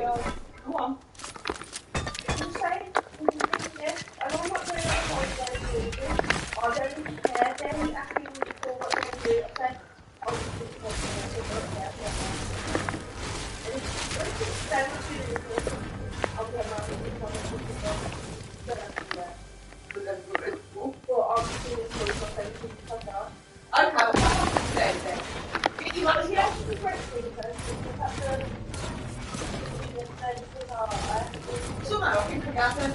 Come on. You say, yes, I don't want to know what I'm going to do. I don't even care. Then he asked me before what I'm going to do. I said, I'll just do it. And it's so much to do with it. I'll get my well, I'm seeing this story for okay, well, I'm saying then. Well, he asked me the question first. Somehow I can forget it.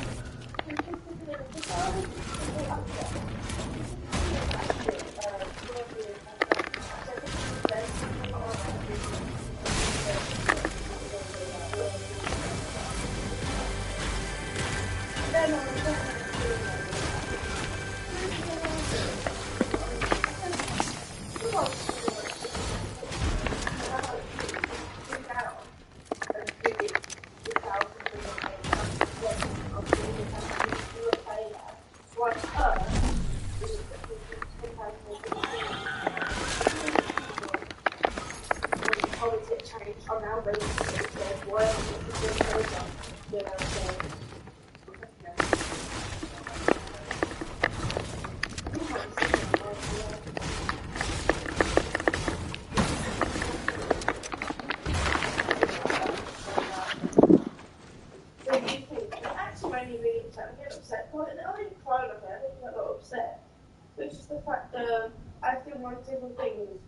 It's just the fact that I feel like different things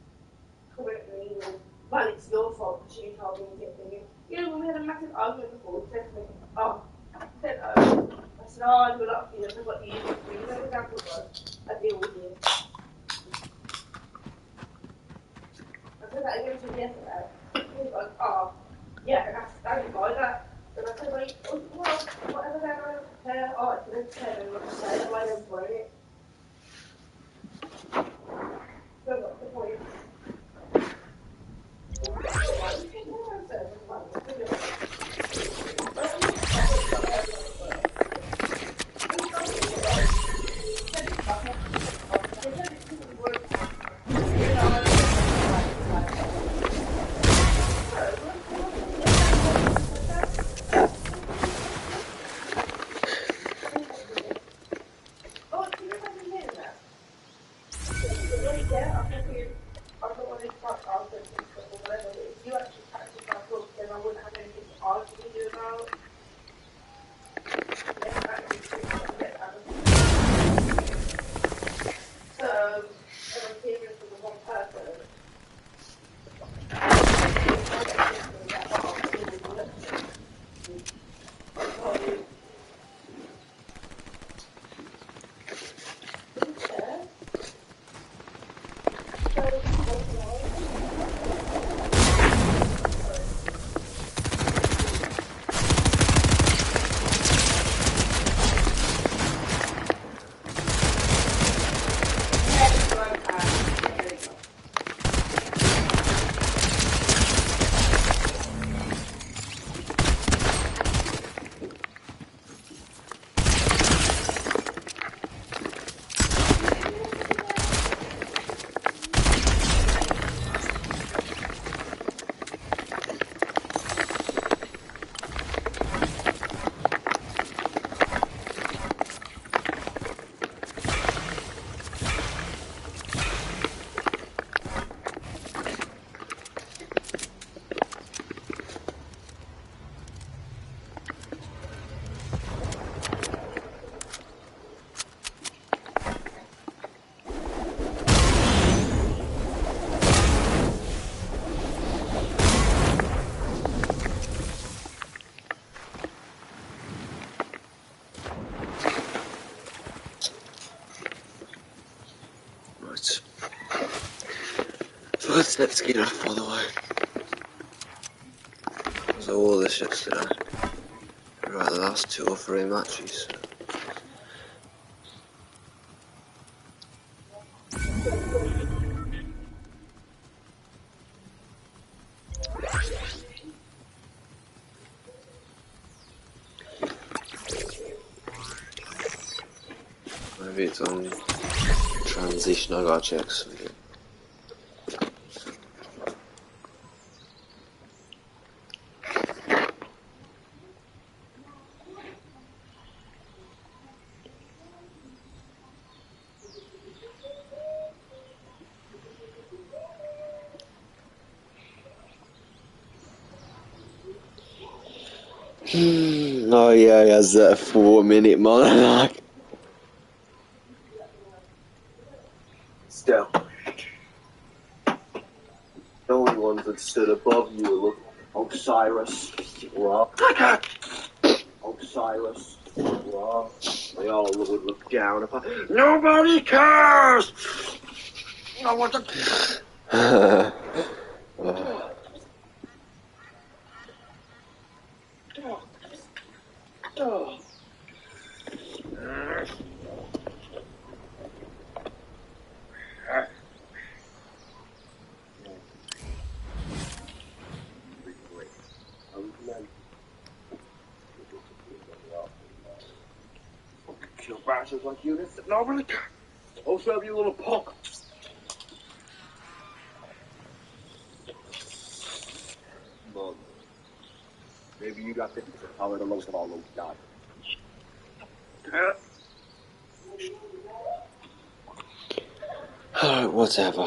correctly. Well, it's your fault because you told me to get things. You know, when we had a massive argument before, he said to me, oh, I said, I said, oh, I do a lot of things. I've got you. You know, the example was, I deal with you. I said that again to him yesterday. He was like, oh, yeah, I didn't buy that. And I said, like, oh, well, whatever then, I don't care. Oh, I didn't care. I don't want to say it. I don't want it. So what's the point? Let's get off all the way. So all this yesterday. Right, the last 2 or 3 matches. Maybe it's on transition, I gotta check something. Oh yeah, he has that 4-minute monologue. Still, the only ones that stood above you look Osiris, Ra. Osiris, Ra. They all would look down upon. Nobody cares. I want to. Kill bastards like you. Nobody cares. I'll shove you little punk. Mom, maybe you got 50% power the most of all those guys. Alright, whatever.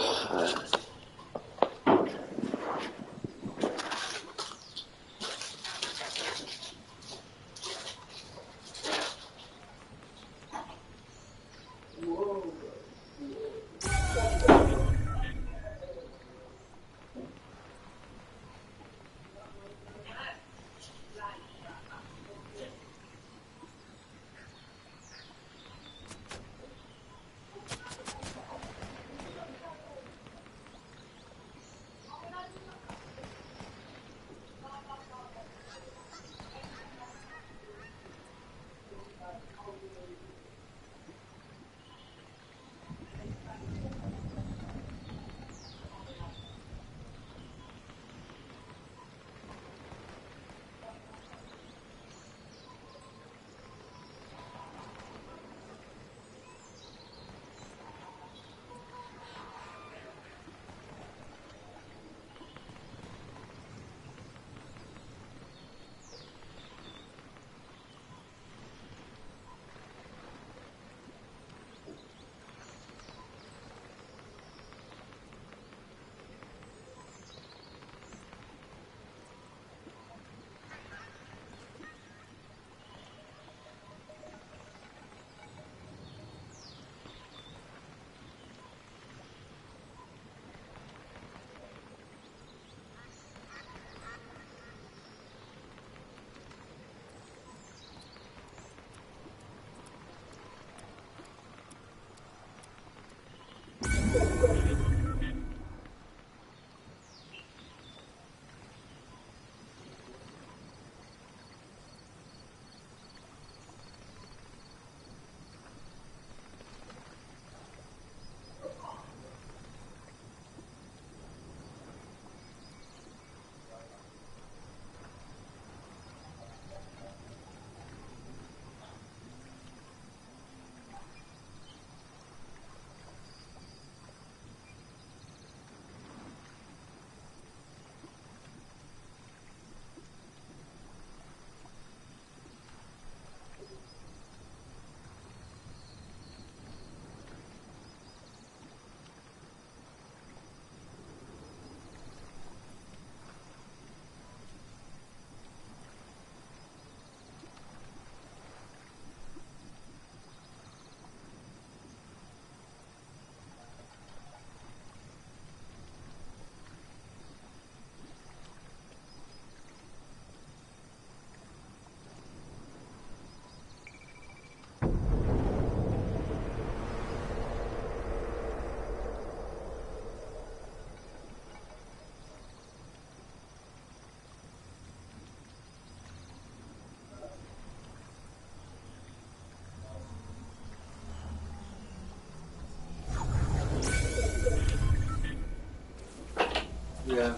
Yeah.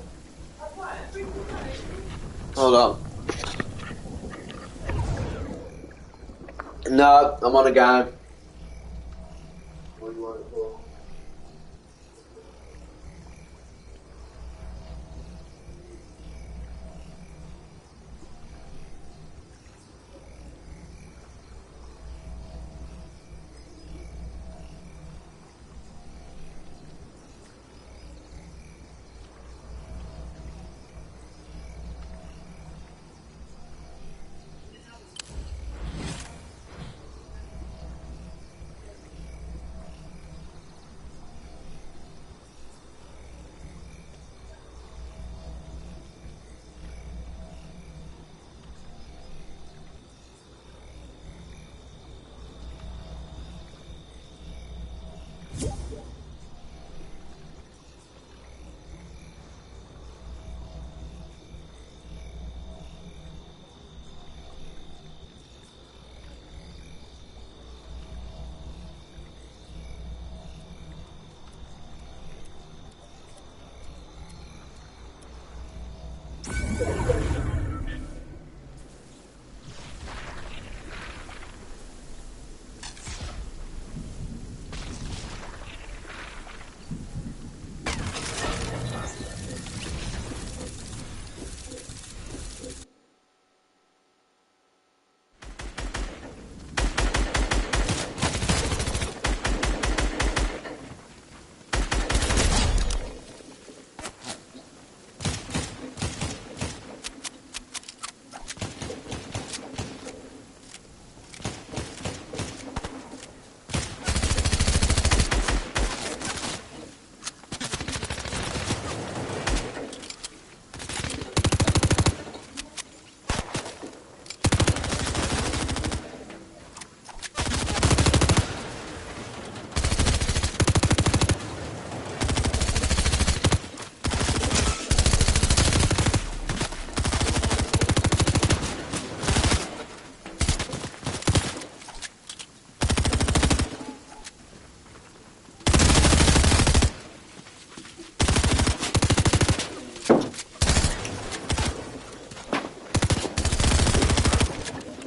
Hold on. No, I'm on a game. What do you want it for?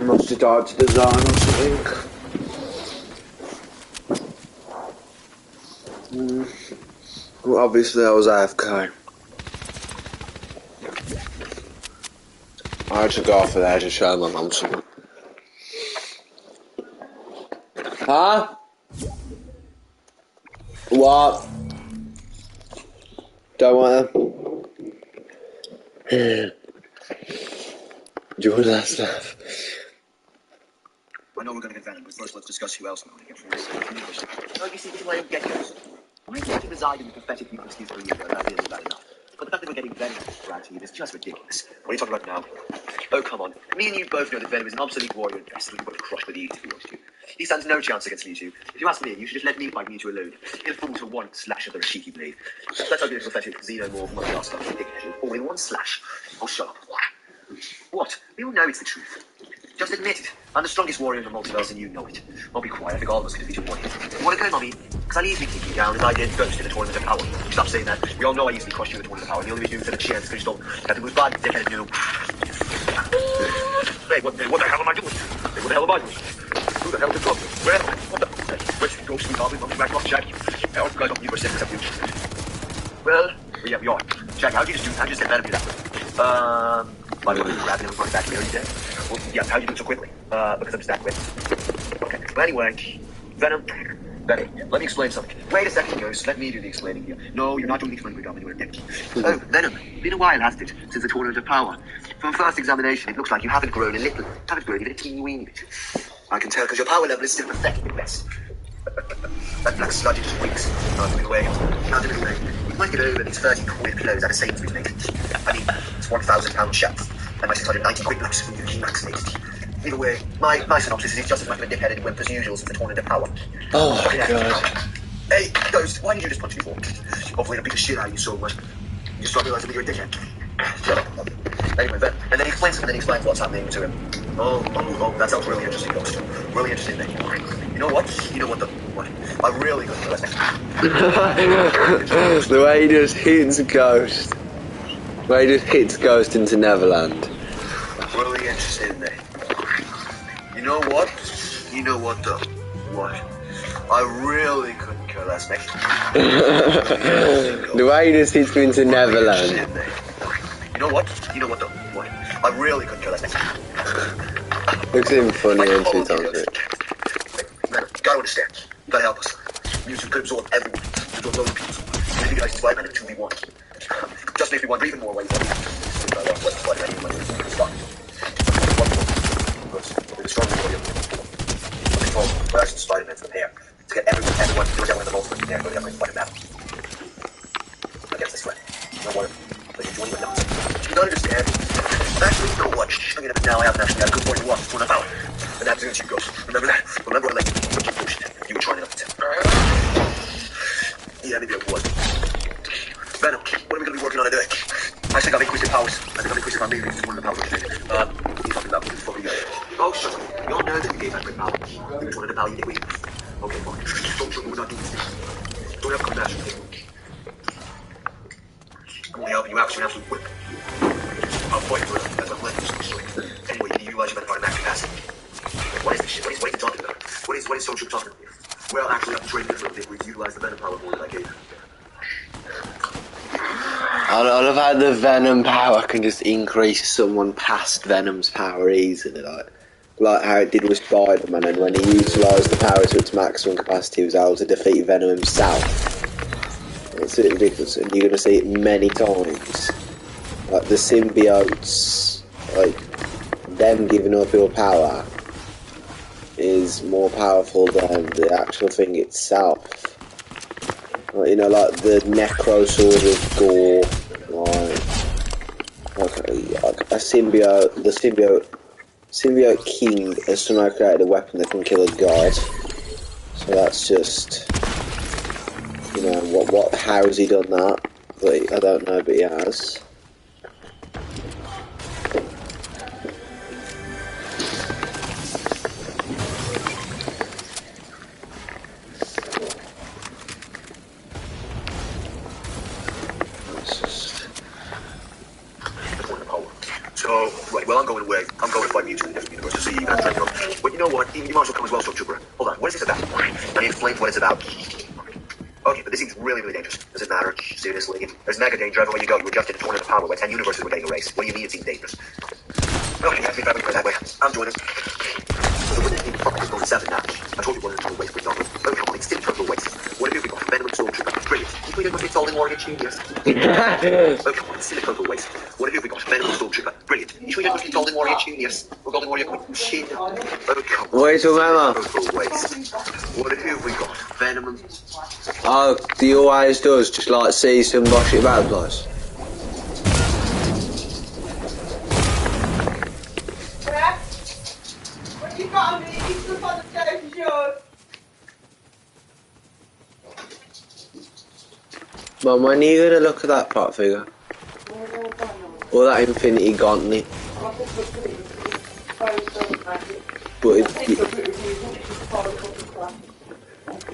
Must have died to design or something. Well, obviously I was AFK. I had to go off of there to show my mum something. Huh? What? Don't want to. Do you want that stuff? I know we're going to get Venom, but first let's discuss who else we're going to get from this. No, you see, this is why I don't get this. Why do you have to reside in the pathetic excuse for a year ago? That really bad enough. But the fact that we're getting Venom right here is just ridiculous. What are you talking about now? Oh, come on. Me and you both know that Venom is an obsolete warrior and best, and we've got to crush with ease if we want to. He stands no chance against Mewtwo. If you ask me, you should just let me fight Mewtwo alone. He'll fall to one slash of the Rashiki blade. Let's hope it's pathetic Xenomorph Monkey Stuff dickhead all in one slash. Oh, shut up. What? We all know it's the truth. Just admit it. I'm the strongest warrior in the multiverse and you know it. I'll be quiet, I think all of us can defeat your warrior. You want to go, Mummy? Because I'll easily take you down as I did first in the Tournament of Power. Stop saying that. We all know I easily crushed you in the Tournament of Power. And the only reason you said a chance because you don't have to move by, dickhead, you know. Hey, what the hell am I doing? Hey, what the hell am I doing? Who the hell is it? Where? What the? Hey, where's the ghost? Goblin, Monkey, Black Rock, Shaggy? Hey, all you guys don't need for a second except you. Well, we have your. Shaggy, how'd you just do? How'd you just get better than that? By the way, grabbing him and going back to me, are you dead? Well, yeah, how'd you do it so quickly? Because I'm just that quick. Okay, well, anyway, Venom, let me explain something. Wait a second, Ghost, let me do the explaining here. No, you're not doing the explaining, Goblin, you're a dick. Oh, Venom, been a while, hasn't it, since the Tournament of Power? From first examination, it looks like you haven't grown a little. Haven't grown even a teeny weeny bit. I can tell because your power level is still pathetic at best. That black sludge just winks. Not doing away. Not doing away. You might get over these 30 quid clothes at a Sainsbury's, mate. I mean, it's £1,000 shelf. And my 690 quid black spoon you max mate. Either way, my synopsis is he's just as much of a dickhead and wimp as usual since the Tournament of Power. Oh my god. Hey, Ghost, why did you just punch me for? Hopefully I beat the shit out of you so much. You just don't realise that you're a dickhead. Shut up. Anyway, then he explains what's happening to him. Oh, that sounds really interesting, Ghost. Really interesting, mate. You know what? What? I really got to The way he just hits Ghost. The way he just hits Ghost into Neverland. Really interesting, mate. You know what though? What? I really couldn't care less, mate. The way he just hits me into Neverland. You know what though? What? I really couldn't care less, mate. Looks even funny and two times it. Man, you gotta understand. You gotta help us. Music could absorb everyone. Absorb loads of people. Maybe you guys can Spider-Man in 2v1. Just makes me wonder even more why you want what Spider-Man even wants to stop. The strong warrior. Control versus Spider-Man from here. To get everyone in the multiverse from there, go to every Spider-Man. Against this threat. No wonder. But you join with them. You don't understand. Actually, you know what? I'm gonna now I haven't actually had a good point to watch for an hour. And that's against you, Ghost. Remember that? Remember I let you push it. You were trying enough to. Yeah, maybe it was. Venom, what are we gonna be working on today? I think I've increased powers. I think I've increased my movement to one of the powers today. He's talking about what we go. Oh, shut up. You all know that we gave back great power. We just wanted to value it. Okay, fine. Don't show me we're not doing this. Don't have compassion. I'm only helping you out because you're an absolute whip. I'll fight for it. That's what I'm letting you strength. Anyway, you utilize your better part of that capacity. What is this shit? What is he talking about? What is Social talking about? Well, actually, I've been training this little dick where he's utilized the Venom power more than I gave him. I love how the Venom power can just increase someone past Venom's power easily, like how it did with Spider-Man, and when he utilised the power to its maximum capacity, he was able to defeat Venom himself. It's ridiculous, and you're going to see it many times. Like the symbiotes, like them giving up your power is more powerful than the actual thing itself. Like, you know, like the Necro Sword of Gore, like a symbiote, the symbiote king has somehow created a weapon that can kill a god. So that's just, you know, how has he done that? But I don't know, but he has. So, right, well, Well, I'm going away. I'm going to fight Mewtwo in a different universe to see you guys. But you know what? You might as well come as well, Stormtrooper. Hold on. What is this about? Let me explain what it's about. Okay, but this seems really, really dangerous. Does it matter? Seriously? There's mega danger everywhere you go. You were just in a tournament of power where 10 universes were getting erased. What do you mean it seems dangerous? Okay, that's me if I go that way. I'm joining. So what do you think the is going to 7 now? I told you one of the total waste, for example. Oh, come on, it's still total waste. What have we got? Venom and Stormtrooper. Brilliant. You think it must be told in Warrior Genius? Oh, come on, it's still a total waste. What have we got? Venom and Stormtrooper. Brilliant. You sure you must be told in Warrior Genius? Or Golden Warrior Queen? Oh, come on. Wait a minute. Total waste. What have we got? Venom and... Oh, he always does, just like see some bullshit bad place. What you got on me? You stuff on the stairs is yours. Mum, when are you gonna look at that pot figure? Or that Infinity Gauntlet? But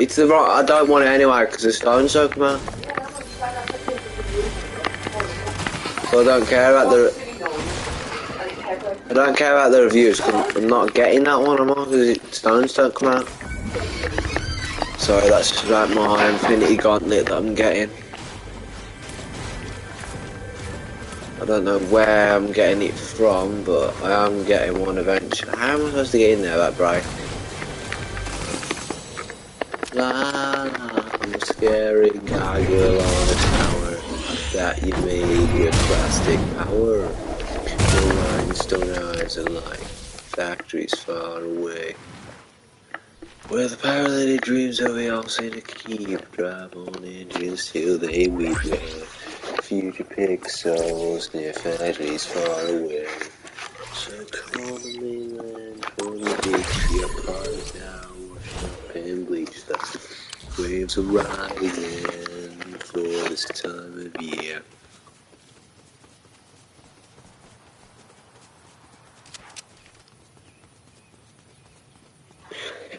it's the right. I don't want it anyway because the stone's so come out. So I don't care about the. I don't care about the reviews. Cause I'm not getting that one, am I? Because stones don't come out. Sorry, that's just like my Infinity Gauntlet that I'm getting. I don't know where I'm getting it from, but I am getting one eventually. How am I supposed to get in there, that bright? La la, I'm a scary gargoyle on a tower that you made with plastic power. The rhinestone eyes are like factories far away. Where the paralytic dreams that we all seem to keep. Drive on engines till they weep. Future pixels near factories far away. So call the mainland for the beach. Your car is now washed up and bleached. The waves are rising for this time of year.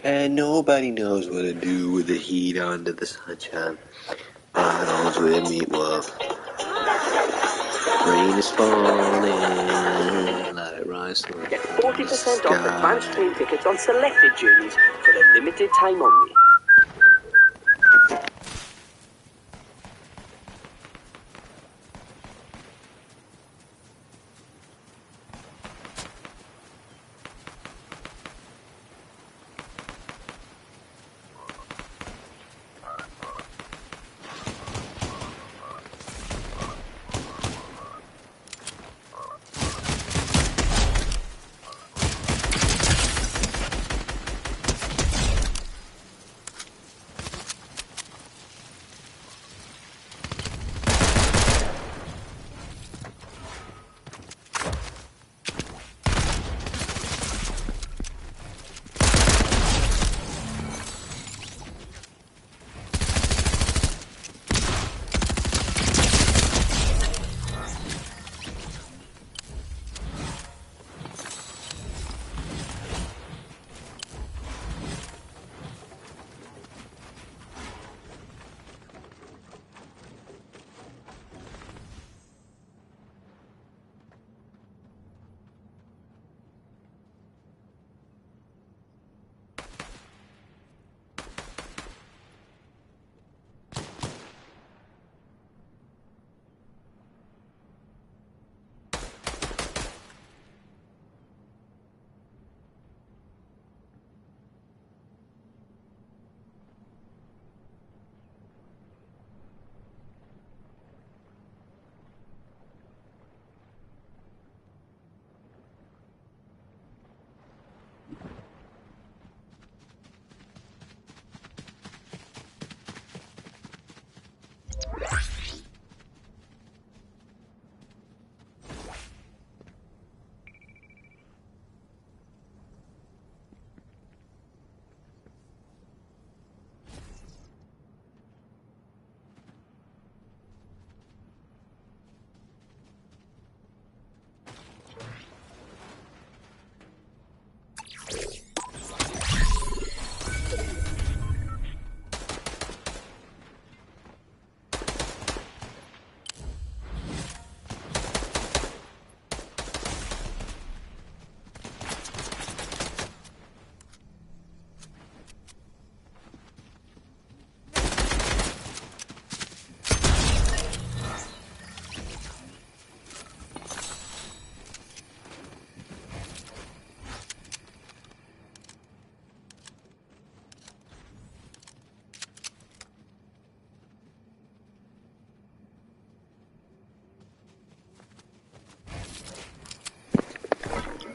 And nobody knows what to do with the heat under the sunshine. Battles with meatloaf. Rain is falling, let it rise. Get 40% off advanced train tickets on selected journeys for a limited time only.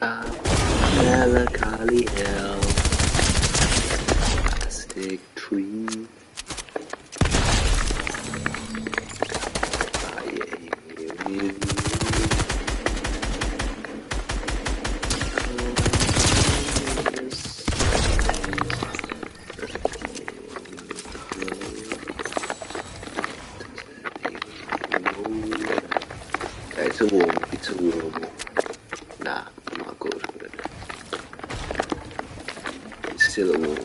Melancholy hill, plastic tree. I hear you. It's a warm. Nah, not good. It's still a warm.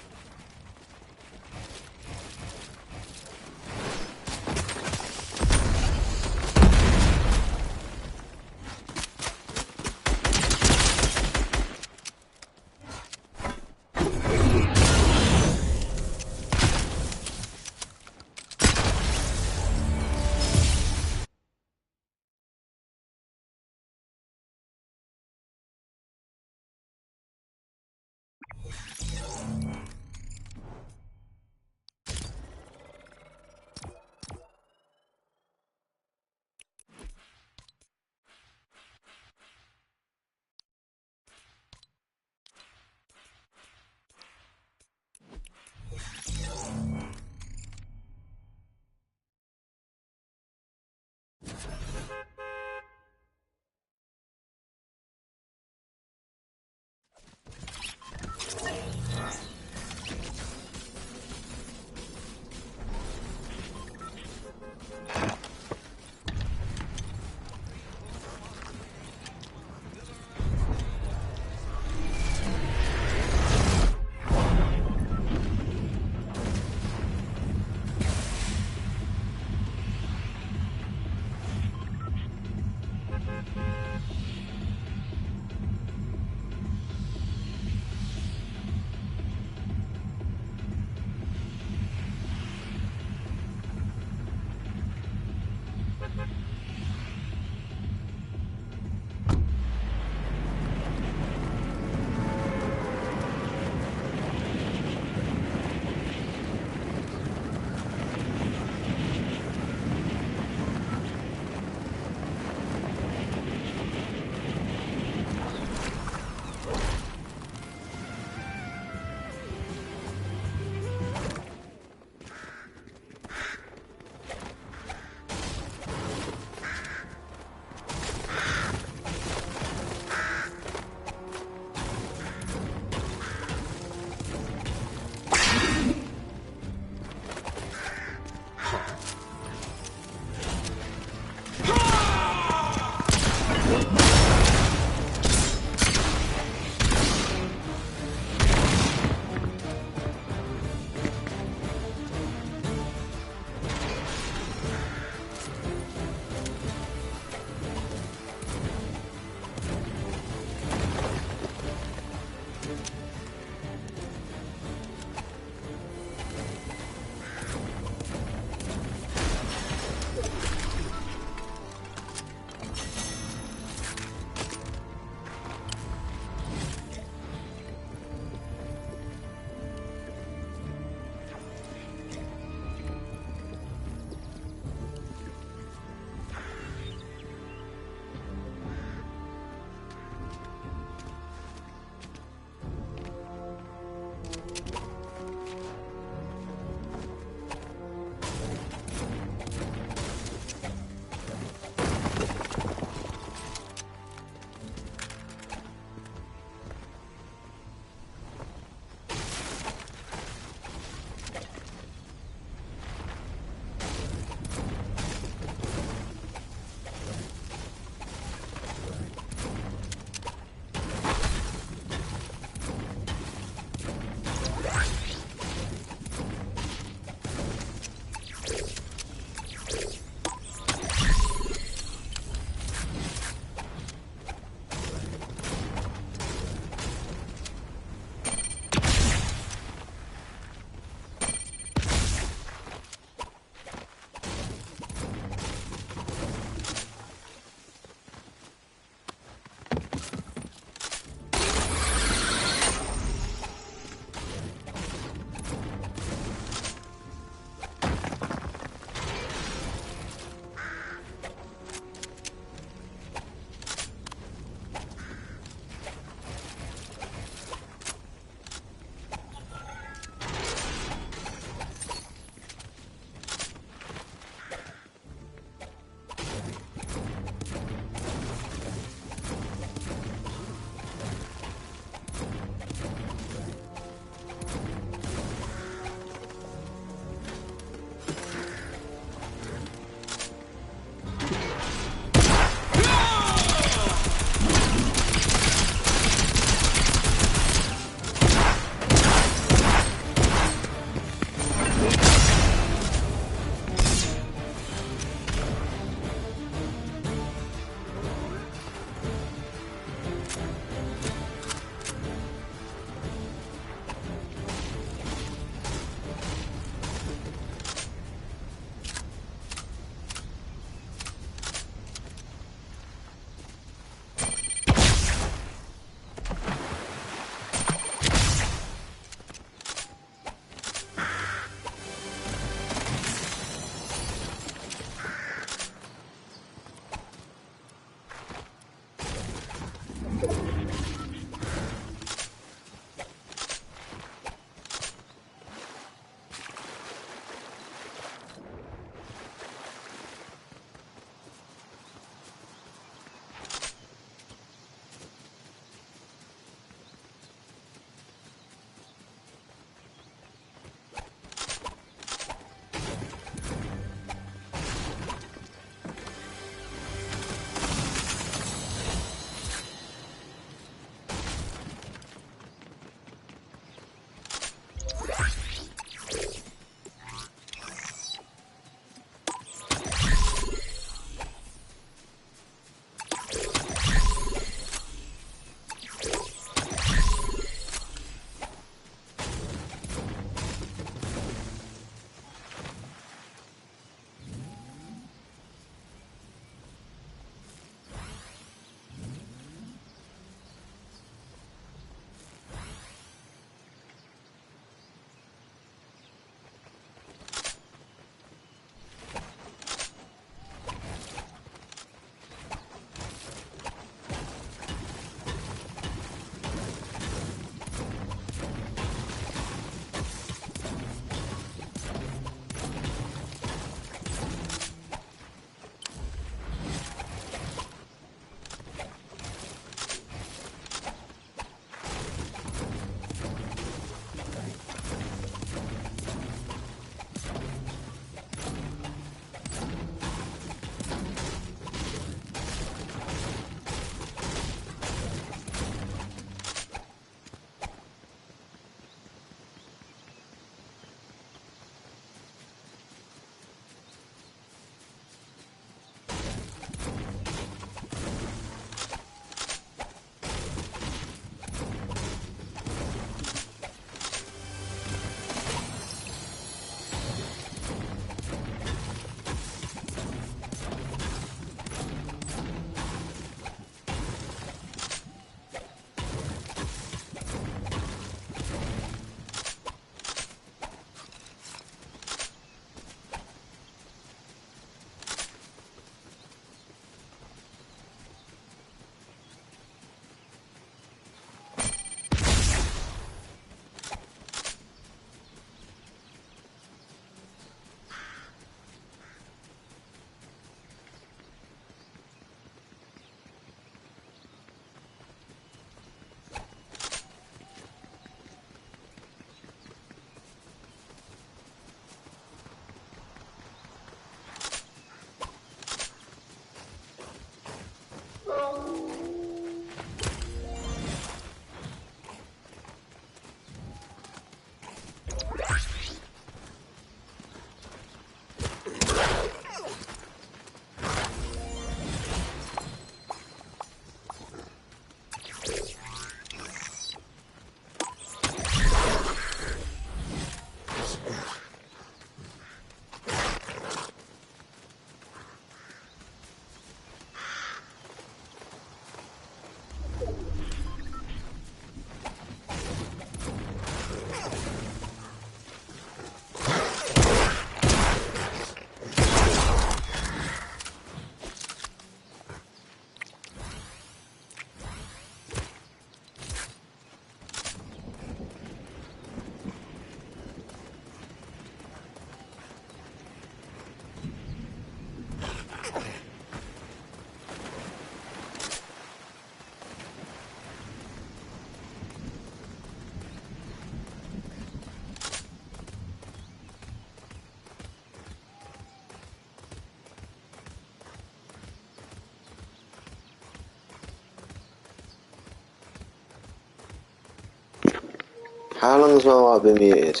How long has my mic been muted?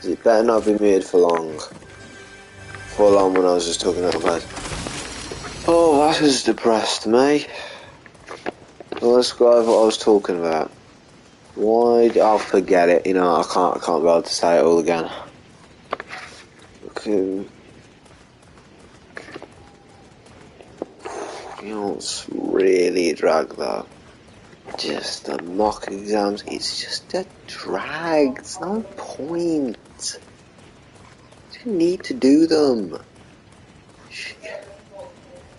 It better not be muted for long. For long when I was just talking out loud. Oh, that has depressed me. Well, let's go over what I was talking about. Why? I'll forget it. You know, I can't be able to say it all again. Okay. You know what's really a drag though? Just the mock exams. It's just a drag. It's no point. You need to do them.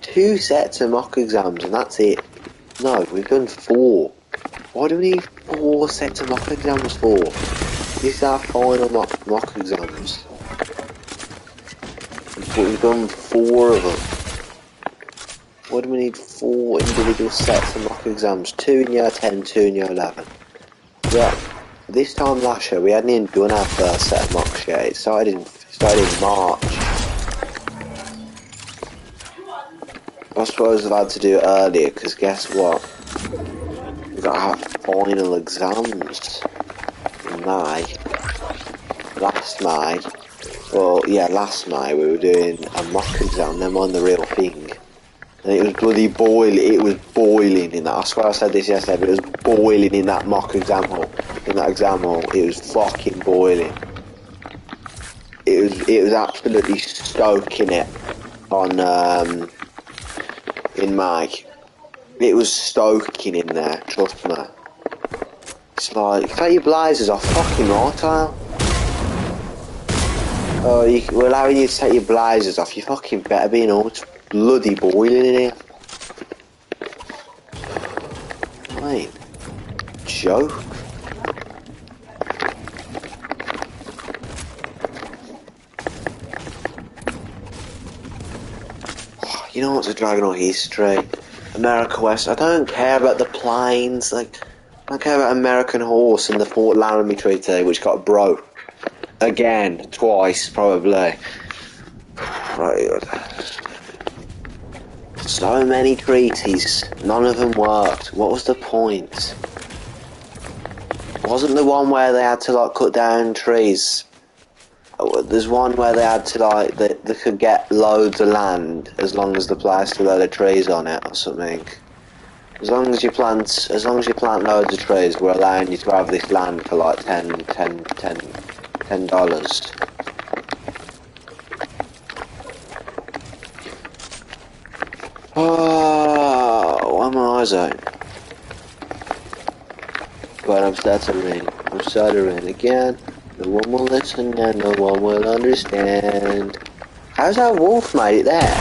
2 sets of mock exams and that's it. No, we've done 4. Why do we need 4 sets of mock exams for? This is our final mock exams. But we've done 4 of them. Why do we need 4 individual sets of mock exams? 2 in year 10, 2 in year 11. Yeah, this time last year we hadn't even done our first set of mocks yet. It started in March. I suppose I've had to do it earlier because guess what? We've got our final exams in May. Last May we were doing a mock exam, them on the real thing. And it was bloody boiling, it was boiling in that. I swear I said this yesterday, but it was boiling in that mock exam hall. In that exam hall, it was fucking boiling. It was absolutely stoking it on, in May. It was stoking in there, trust me. It's like, take your blazers off, fucking mortal. Oh, we're allowing you to take your blazers off, you fucking better be in all. It's bloody boiling in here. Mate, joke. You know what's a Dragon Ball history? America West. I don't care about the planes. Like, I don't care about American Horse and the Fort Laramie Treaty, which got broke again, twice probably. Right. So many treaties, none of them worked. What was the point? Wasn't the one where they had to like cut down trees? There's one where they had to like they could get loads of land as long as the place still had trees on it or something. As long as you plant loads of trees, we're allowing you to have this land for like $10. Oh, why am I eyes out? But I'm stuttering again. No one will listen and no one will understand. How's that wolf made it there?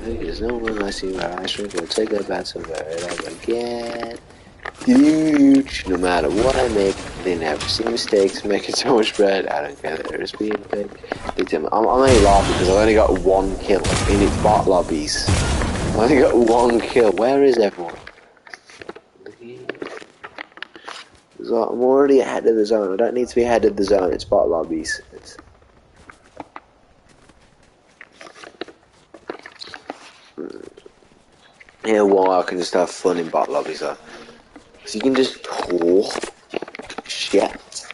Because no one I see where I shrink will take a bath somewhere and I'll again. Huge. No matter what I make, they never see mistakes. Making so much bread, I don't care that there's being big. I'm only laughing because I've only got 1 kill in its bot lobbies. I've only got 1 kill. Where is everyone? So I'm already ahead of the zone. I don't need to be ahead of the zone. It's bot lobbies. Yeah, why I can just have fun in bot lobbies though. So you can just talk shit,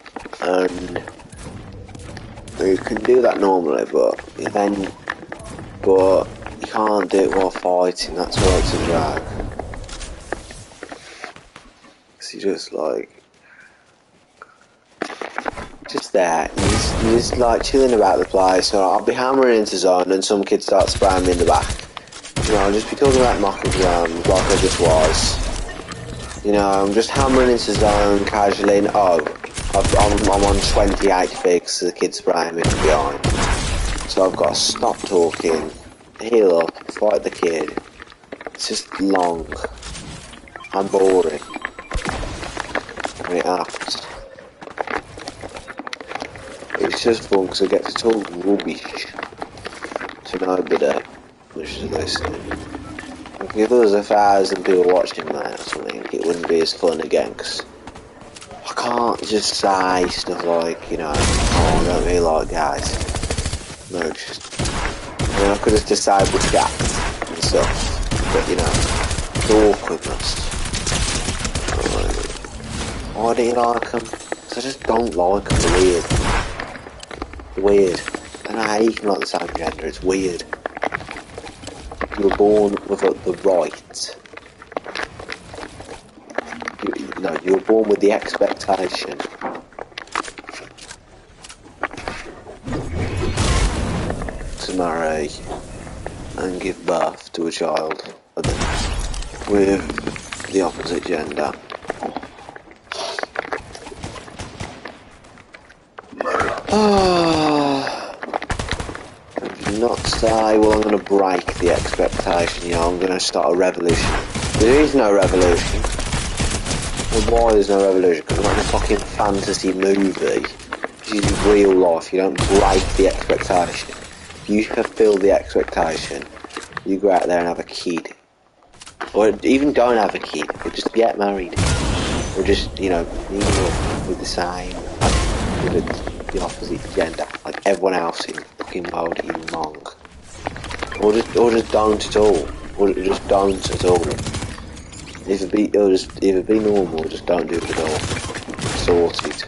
and you can do that normally, but you can't do it while fighting. That's why it's a drag. So you just like. Just there, you're just like chilling about the place. So I'll be hammering into zone and some kids start spraying me in the back. You know, I'll just be talking about mock exams like I just was. You know, I'm just hammering into zone casually and I'm on 28 figs, so the kid's spraying me from behind. So I've got to stop talking, heal up, fight the kid. It's just long. I'm boring. And it happens. It's just fun because I get to talk rubbish to nobody, which is listening. Like if there was 1,000 people watching that or something, it wouldn't be as fun again because I can't just say stuff like, you know, oh, I don't really like guys. No, it's just, I mean, I could just disable chat and stuff, but you know, it's awkward. goodness. Why do you like them? I just don't like them. They're weird. Weird. I don't know how you can like the same gender. It's weird. You were born with the right. You were born with the expectation to marry and give birth to a child with the opposite gender. Not say, well, I'm going to break the expectation, you know, I'm going to start a revolution. There is no revolution. Well, why there's no revolution? Because I'm not in a fucking fantasy movie. This is real life. You don't break the expectation. If you fulfill the expectation, you go out there and have a kid. Or even don't have a kid, but just get married. Or just, you know, meet up with the same, with the opposite gender, like everyone else in the fucking world, you monk. Or just don't at all. Or just don't at all. Either be normal or just don't do it at all. Sorted.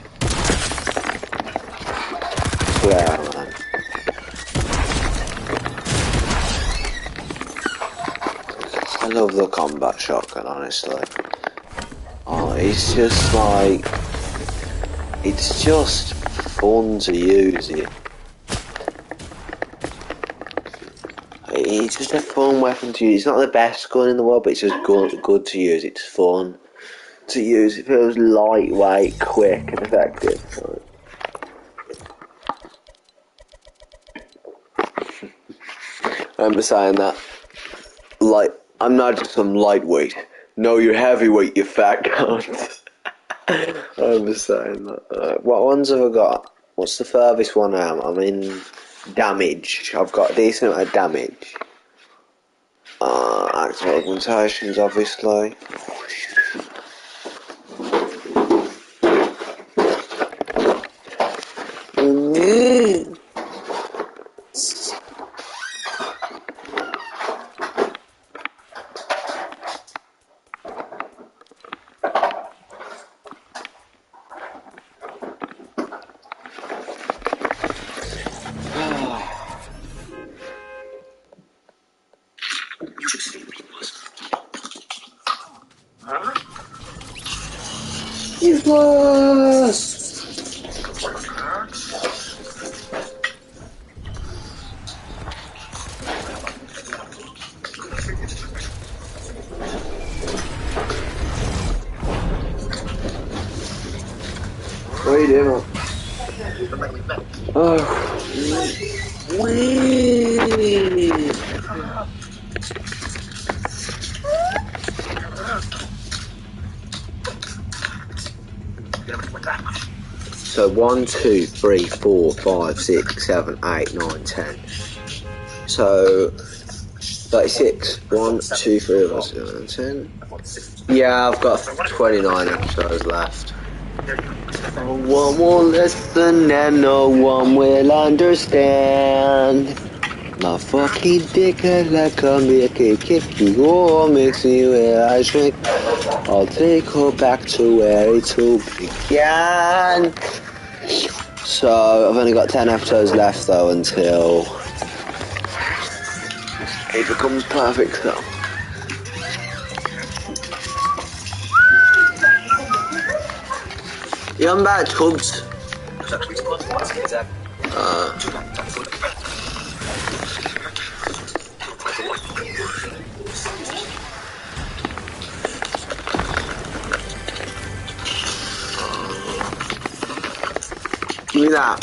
Swear, man. I love the combat shotgun, honestly. Oh, it's just like... It's just fun to use it. It's just a fun weapon to use. It's not the best gun in the world, but it's just good to use. It's fun to use. It feels lightweight, quick, and effective. I remember saying that. Like, I'm not just some lightweight. No, you're heavyweight, you fat cunt. I remember saying that. What ones have I got? What's the furthest one I am? I'm in damage. I've got a decent amount of damage. Active augmentations, obviously. What are you doing, man? Oh. Wee. So 1, 2, 3, 4, 5, 6, 7, 8, 9, 10. So 36. 1, 2, 3, 4, 5, 10. Yeah, I've got 29 episodes left. No one will listen and no one will understand. My fucking dick is like a Mickey kick you or makes me where I shrink. I'll take her back to where it all began. So I've only got 10 episodes left though until it becomes perfect though. Yeah, I'm back, Tubbs. Give me that.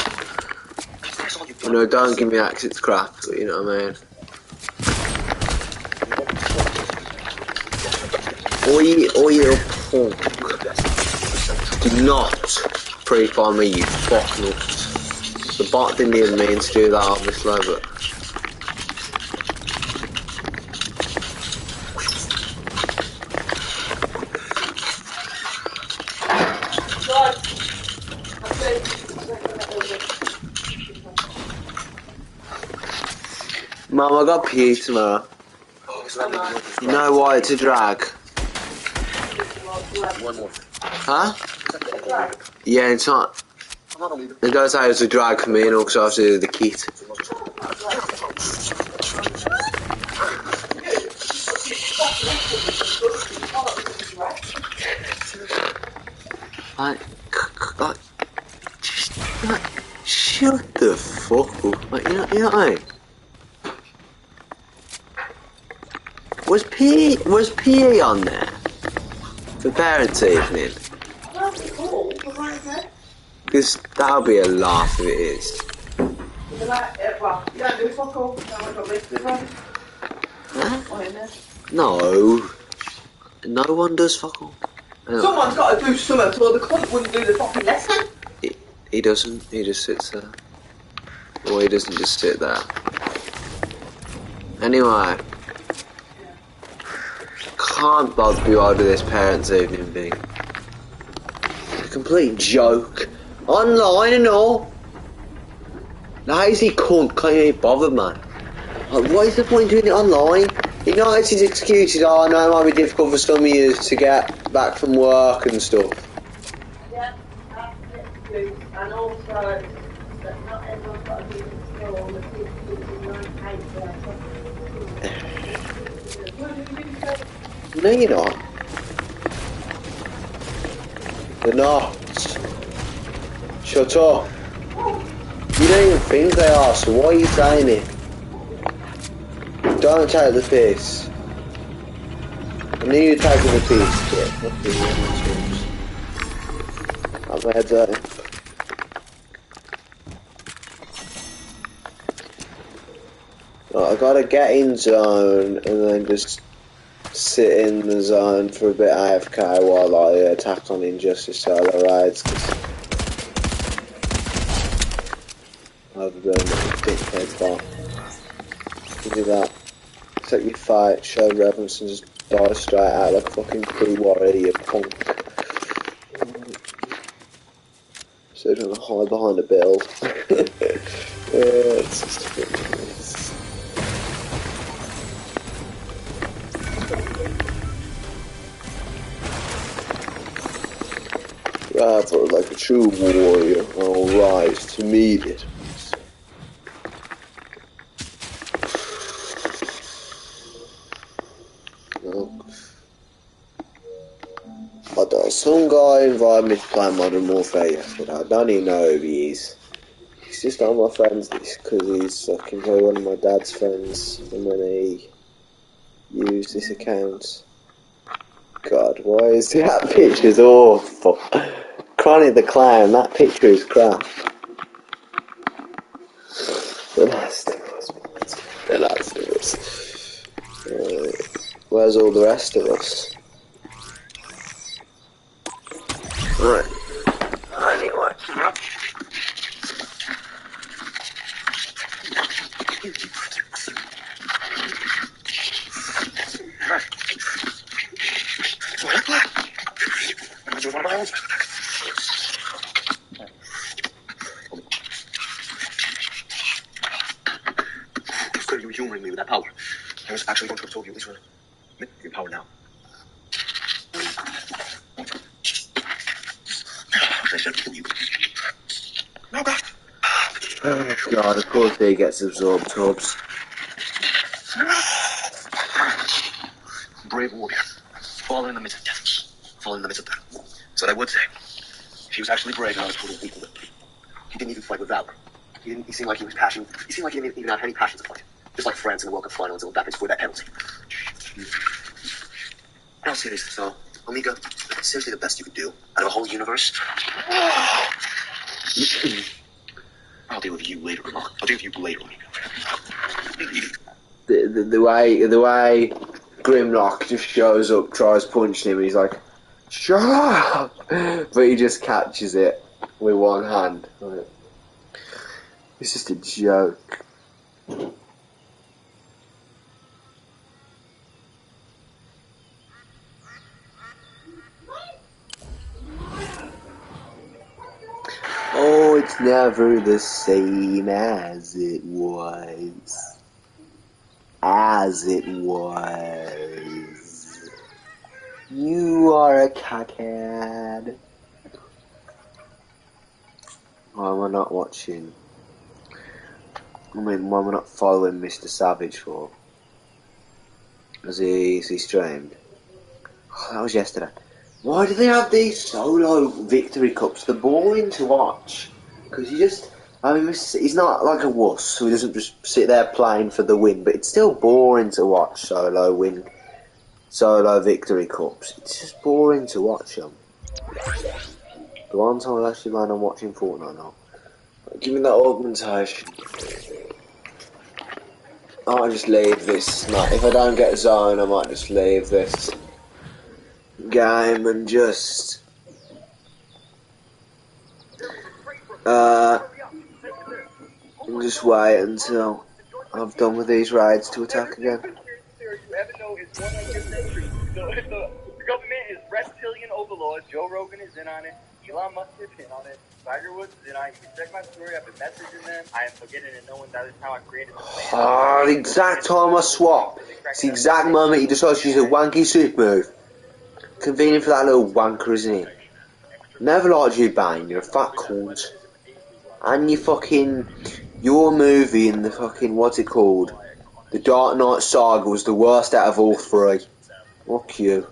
No, don't give me that 'cause it's crap, but you know what I mean. Oi, you punk. Do not pre-fire me, you fuck nuts. The bot didn't even mean to do that, obviously, but... Mum, I got pee tomorrow. You know why it's a drag? One more. Huh? Yeah, it's not. It goes out as a drag for me and also after the kit. Like, just, shut the fuck up. Like, you know what I mean? Was PE on there? For parents' evening? Because that'll be a laugh if it is. Huh? No. No one does fuck all. Someone's got to do something, or the cunt wouldn't do the fucking lesson. He doesn't. He just sits there. Well, he doesn't just sit there. Anyway. Can't bother be out of this parents' evening thing. A complete joke. Online and all. Lazy cunt, can't even bother, man. Like, what is the point of doing it online? You know, it's his excuses. Oh, I know it might be difficult for some of you to get back from work and stuff. Yeah, that's it. And also, that not everyone's got to do the skill on the kids No, you're not. They're not. Shut up. You don't even think they are, so why are you saying it? Don't take the piss. I knew you were taking the piss. Yeah, fuck you, I'm my head's hurting. Right, I gotta get in zone and then just sit in the zone for a bit AFK while I attack on Injustice solo raids, because I've been a dickhead bar. You do that. Take your fight, show reverence and just die straight out like a fucking true warrior, you punk. So you don't hide behind a build. It's just ridiculous. Rather like a true warrior, I'll rise to meet it. Some guy invited me to play Modern Warfare yesterday. I don't even know who he is. He's just on my friends list because he's fucking one of my dad's friends, and then he used this account. God, why is that picture's awful? Chronic the Clown, that picture is crap. The Last of Us. The Last of Us. Where's all the rest of us? Right. Anyway. You were humoring me with that power. I was actually going to have told you this was your power now. I said kill you. No, God. Oh God, of course he gets absorbed, Tubbs. Brave warrior. Fallen in the midst of death. Fallen in the midst of battle. So I would say. He was actually brave and I was total weak with him. He didn't even fight with valor. He seemed like he was passionate. He seemed like he didn't even have any passion to fight. Just like France in the World Cup final until Mbappe scored that penalty. No, seriously, so, Omega, that's seriously the best you could do out of a whole universe? I'll deal with you later, Omega. I'll deal with you later, Omega. The way Grimlock just shows up, tries punching him, and he's like, shut up! But he just catches it with one hand. It's just a joke. Oh, it's never the same as it was. As it was. You You are a cockhead. Why am I not watching? I mean, why am I not following Mr. Savage for? Has he streamed? Oh, that was yesterday. Why do they have these solo victory cups? They're boring to watch. Because he's not like a wuss, so he doesn't just sit there playing for the win, but it's still boring to watch solo victory cups. It's just boring to watch them. The one time I actually land on watching Fortnite now. Give me that augmentation. I might just leave this. If I don't get a zone, I might just leave this game and just wait until I've done with these raids to attack again. The government is reptilian overlords. Joe Rogan is in on it. Elon Musk is in on it. Tiger Woods is in on it. You can check my story. I've been messaging them. I am forgetting it. No one knows how I created the plan. The exact time I swap. It's the exact moment he decides to use a wanky soup move. Convenient for that little wanker, isn't it? Never liked you, Bane. You're a fat cunt. And your movie in the fucking, what's it called? The Dark Knight Saga was the worst out of all three. Fuck you.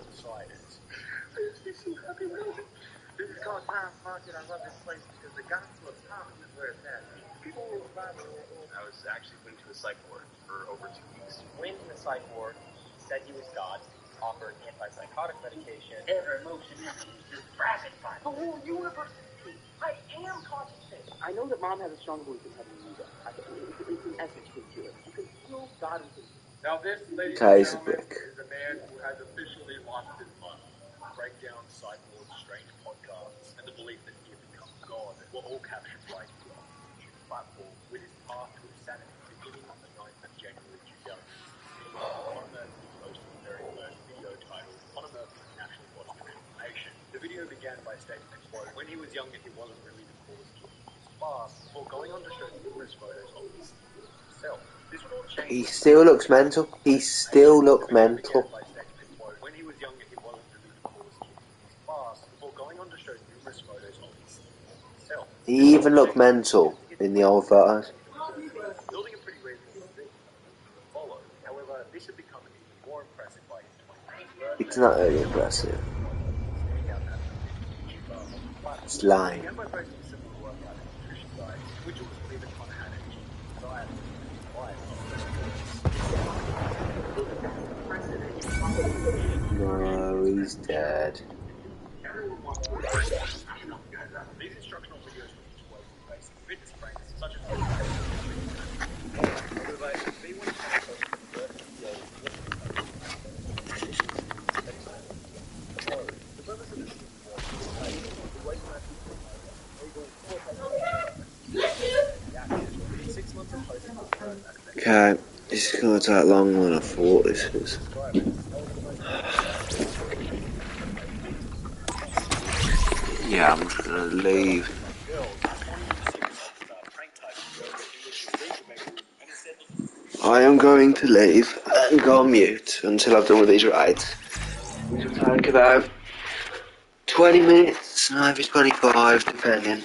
I was actually put into a psych ward for over 2 weeks. Went in the psych ward, said he was God, offered antipsychotic medication. Every emotion is just rapid fire. The whole universe is I am conscious. I know that Mom has a strong belief in heaven and ego. It's an essence you can feel it. You can feel God within you. Now this, ladies and gentlemen, is a man who has officially lost his mind. Breakdown, Cyborg, strange podcasts, and the belief that he has become God were all captured right here on the YouTube platform with his path to insanity beginning on the 9th of January 2016. Onomer posted the very first video titled Onomer National Body Transformation. The video began by stating, quote, when he was younger he wasn't really the coolest kid in his class, before going on to show numerous photos of himself. This would all change. He still looks mental. He still looks mental. When he was younger, he wasn't really the coolest kid in his class, before going on to show numerous photos of himself. He even looked mental in the old photos. Building a pretty reasonable thing to follow. However, this had become even more impressive by his 20th birthday. It's not really impressive. It's lying. No, he's dead. These instructional videos were used in basic fitness practices such as Okay, this is going to take longer than I thought this is. Yeah, I'm just going to leave. I am going to leave and go on mute until I've done with these rides. Which will take about 20 minutes, maybe 25, depending.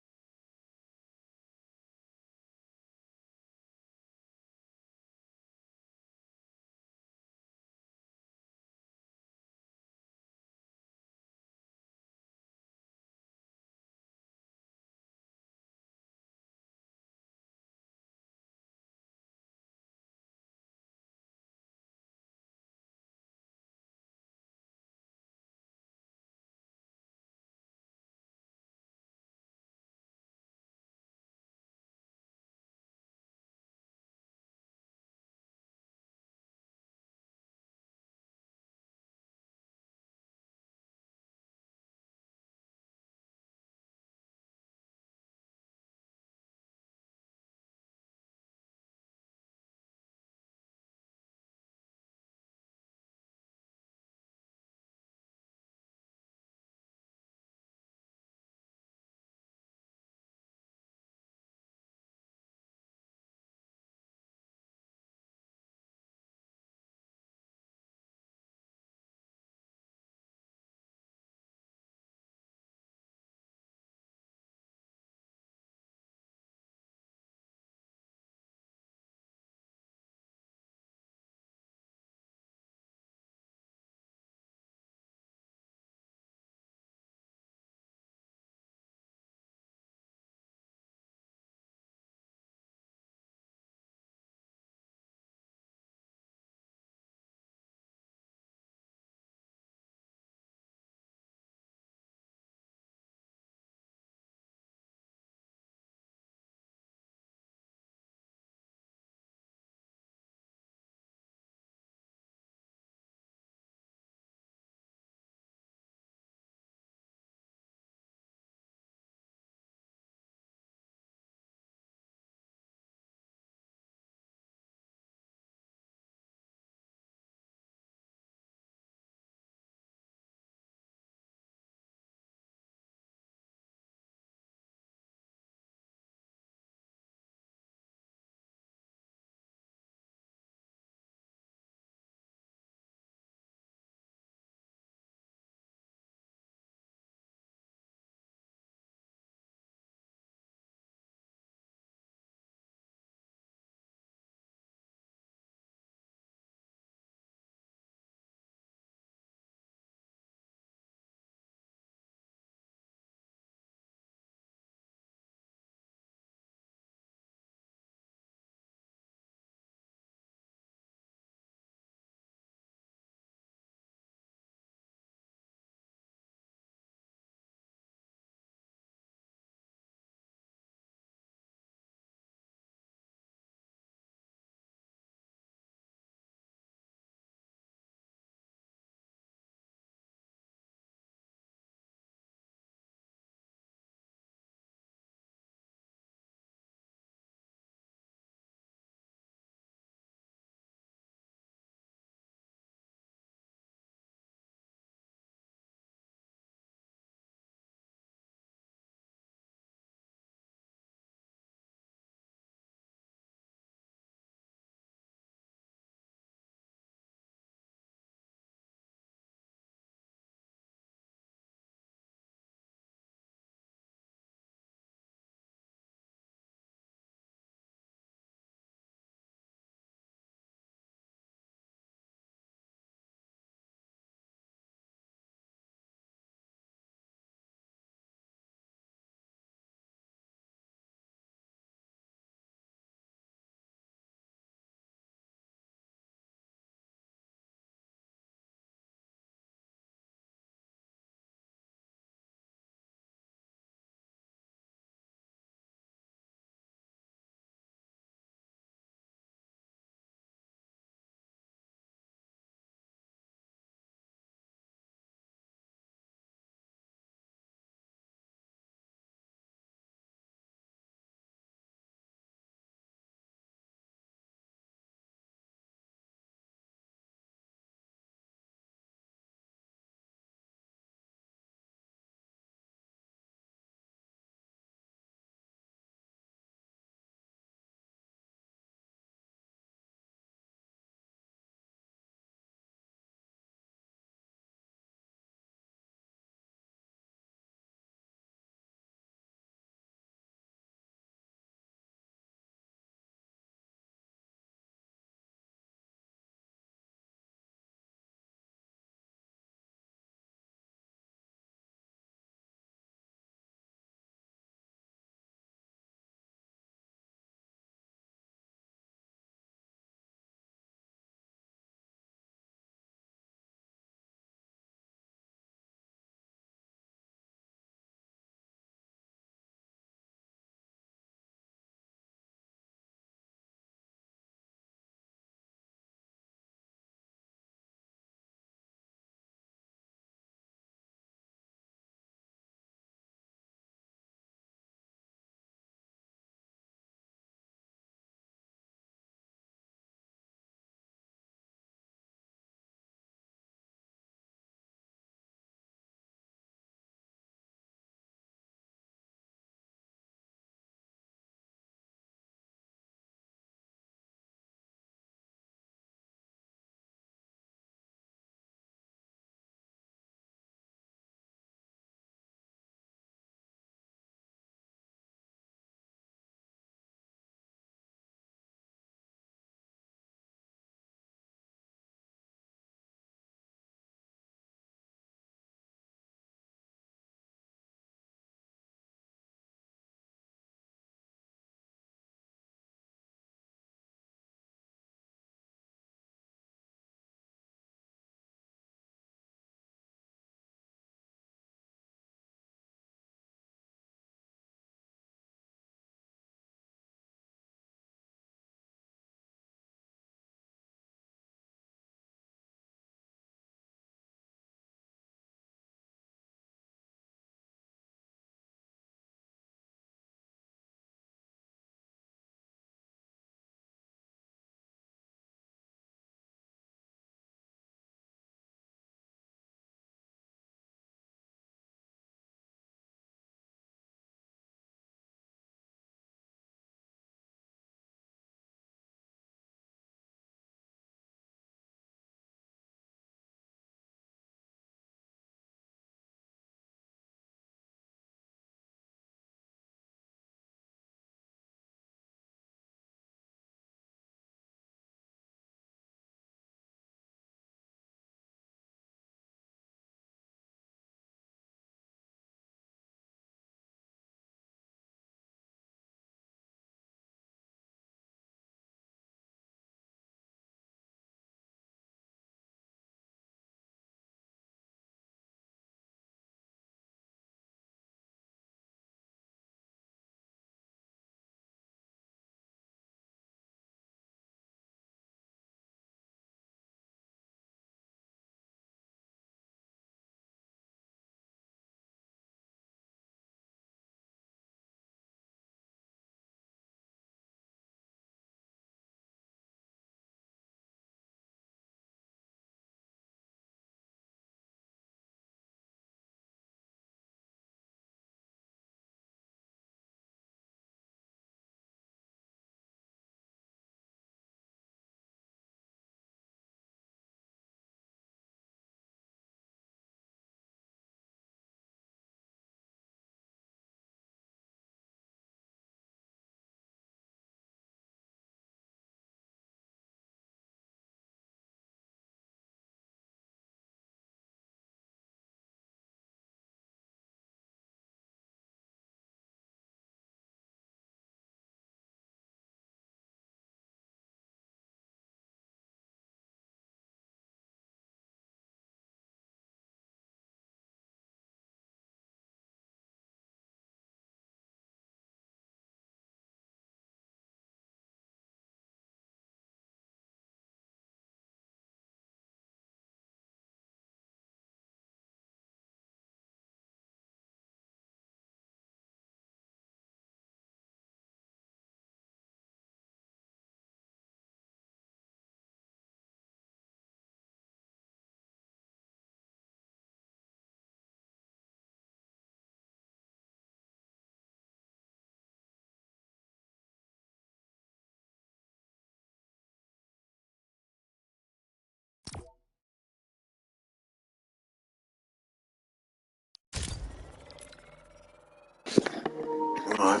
Right.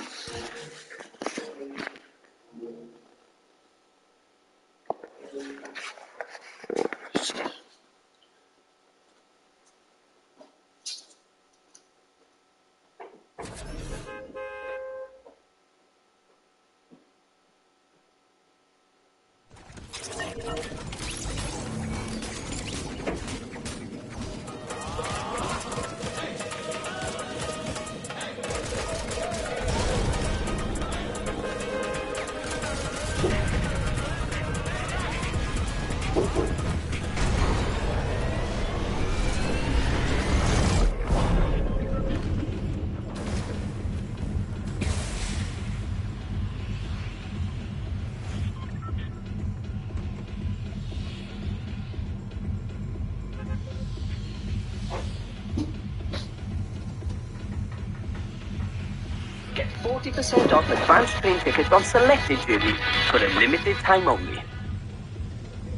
Get 40% off advanced train tickets on selected journeys for a limited time only.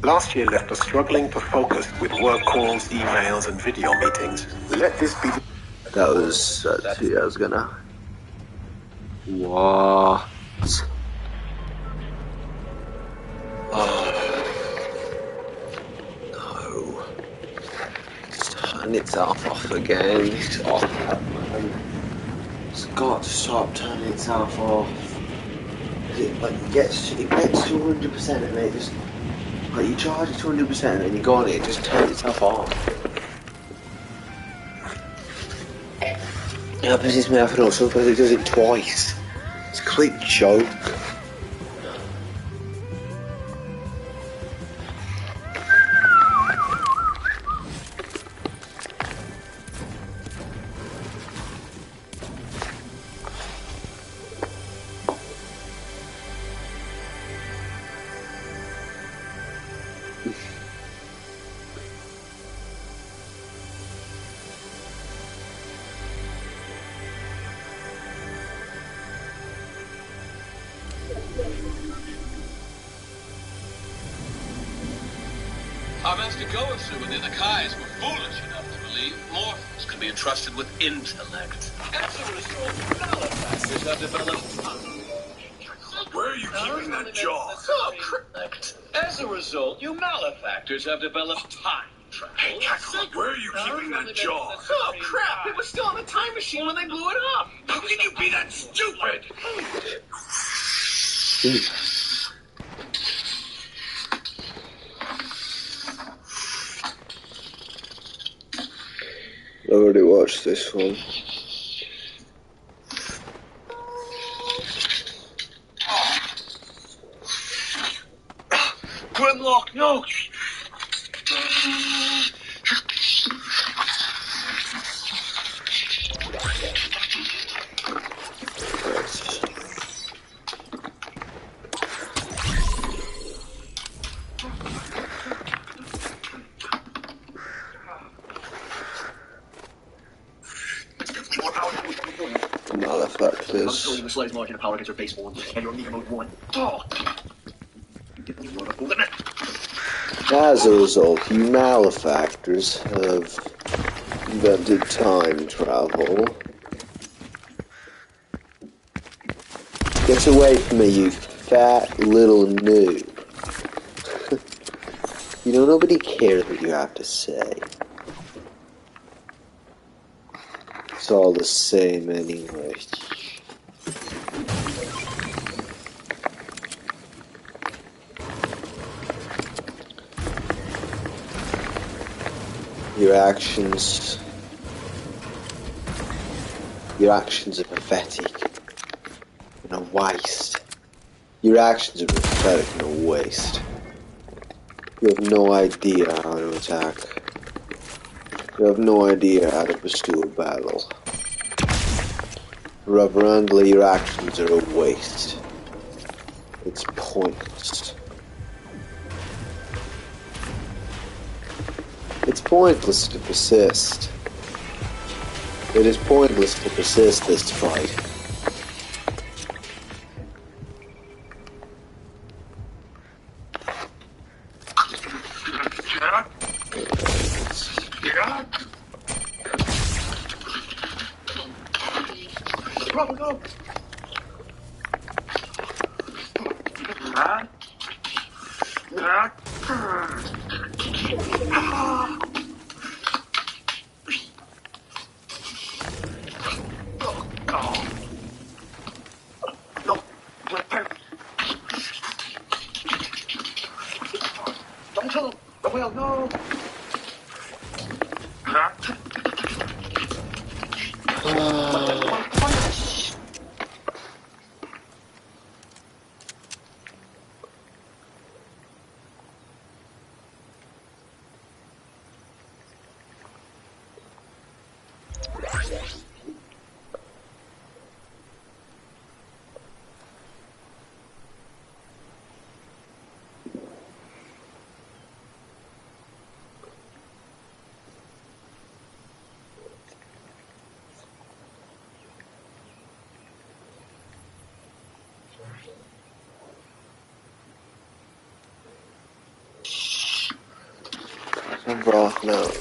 Last year left us struggling to focus with work calls, emails, and video meetings. Let this be. That was 2 years ago now. What? Oh. No. It's turning itself off again. It's off, man. It's got to stop turning itself off. It gets to 100% and it just like you charge it to 100% and then you go on it just turns itself off. Yeah, pisses me off and all. Sometimes it does it twice. It's a complete joke. Our Master Goethe and the Nakais were foolish enough to believe mortals could be entrusted with intellect. As a result, malefactors have developed Where are you keeping that jaw? Oh, correct. As a result, you malefactors have developed time travel. Hey, Cackle, where are you keeping that jaw? Oh, crap! It was still in the time machine when they blew it up! How can you be that stupid? I already watched this one. Grimlock, no! Malefactors. The slightest margin of power against your base form, and you're Omega Mode 1. Oh! As a result, you malefactors have invented time travel. Get away from me, you fat little noob. You know, nobody cares what you have to say. It's all the same anyway. Your actions are pathetic and a waste. Your actions are pathetic and a waste. You have no idea how to attack. You have no idea how to pursue a battle. Reverently, your actions are a waste. It's pointless. It's pointless to persist. It is pointless to persist this fight. Bro, no.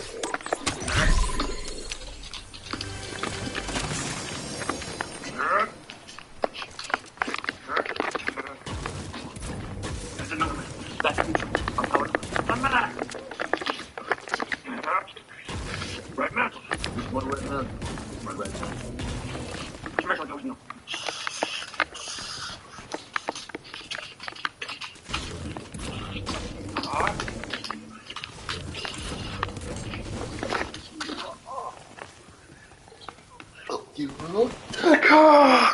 You will take off.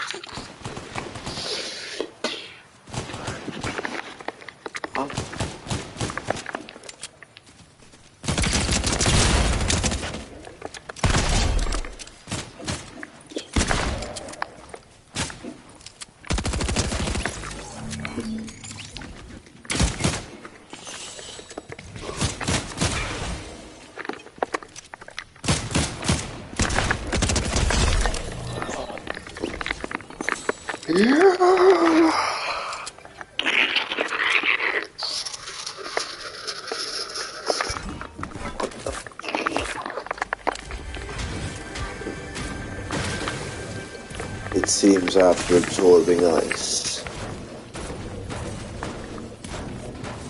It seems after absorbing ice,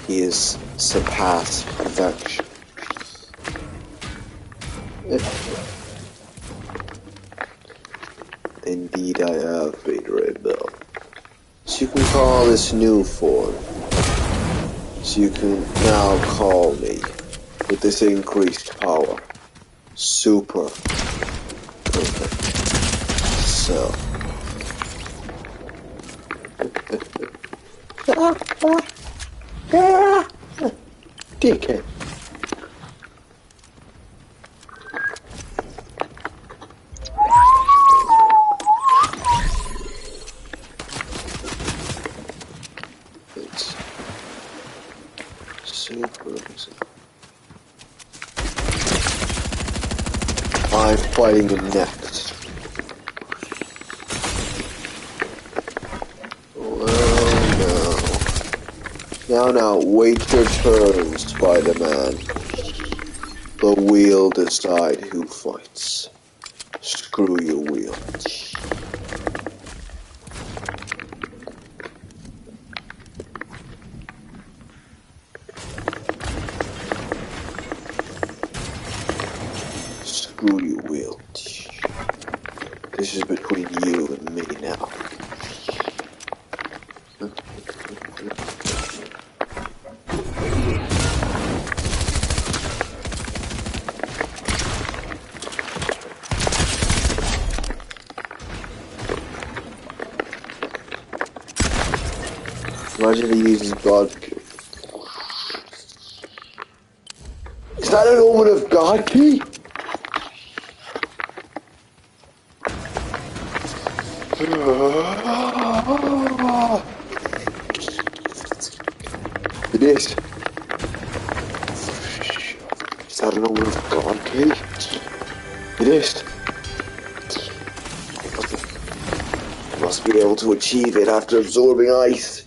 he is surpassed perfection. Indeed I have been rebel. So you can call this new form. So you can now call me, with this increased power, super perfect. So. Dickhead. It's super amazing. I'm fighting him next. Now, wait your turn, Spider-Man. The wheel decide who fights. Screw your wheel. Screw your wheel. This is between you and me now. Imagine he uses God key. Is that an omen of God key? It is. Is that an omen of God key? It is. Must be able to achieve it after absorbing ice.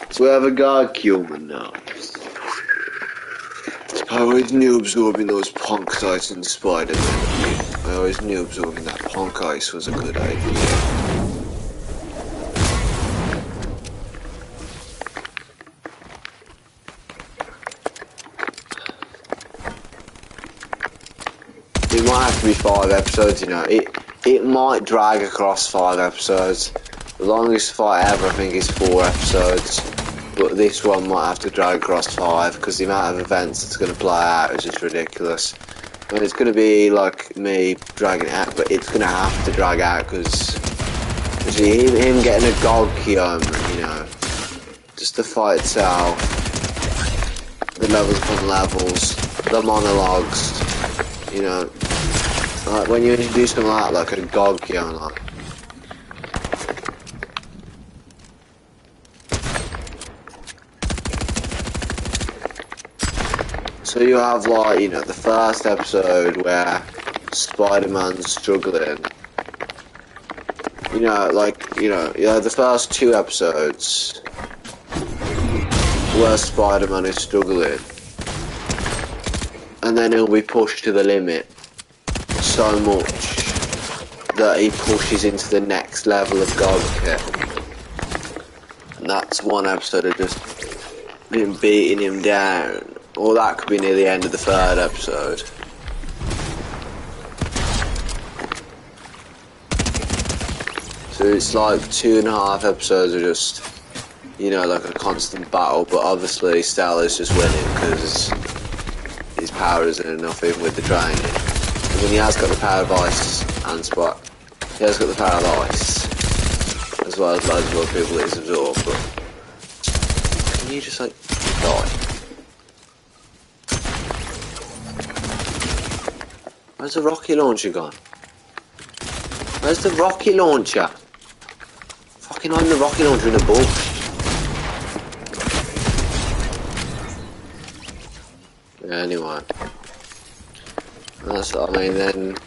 So we have a God human now. I always knew absorbing those punk ice in Spider-Man. I always knew absorbing that punk ice was a good idea. It might have to be 5 episodes, you know. It might drag across 5 episodes. The longest fight ever, I think, is 4 episodes. but this one might have to drag across 5 because the amount of events it's going to play out is just ridiculous. I mean, it's going to be like me dragging it out, but it's going to have to drag out because him getting a Gogkion, you know, just the fight itself, the levels upon levels, the monologues, you know, like when you introduce something like a Gogkion, like. So you have like, you know, the first episode where Spider-Man's struggling. You know, like, you know, the first 2 episodes where Spider-Man is struggling. And then he'll be pushed to the limit so much that he pushes into the next level of Godkit. And that's one episode of just him beating him down. Or that could be near the end of the 3rd episode. So it's like 2.5 episodes of just, you know, like a constant battle, but obviously Stella's just winning because his power isn't enough even with the training. I mean, he has got the power of ice and spot. He has got the power of ice, as well as loads of other people that he's absorbed, but can you just like die? Where's the rocket launcher gone? Where's the rocket launcher? Fucking hiding the rocket launcher in a bush. Yeah, anyway. That's what I mean, then,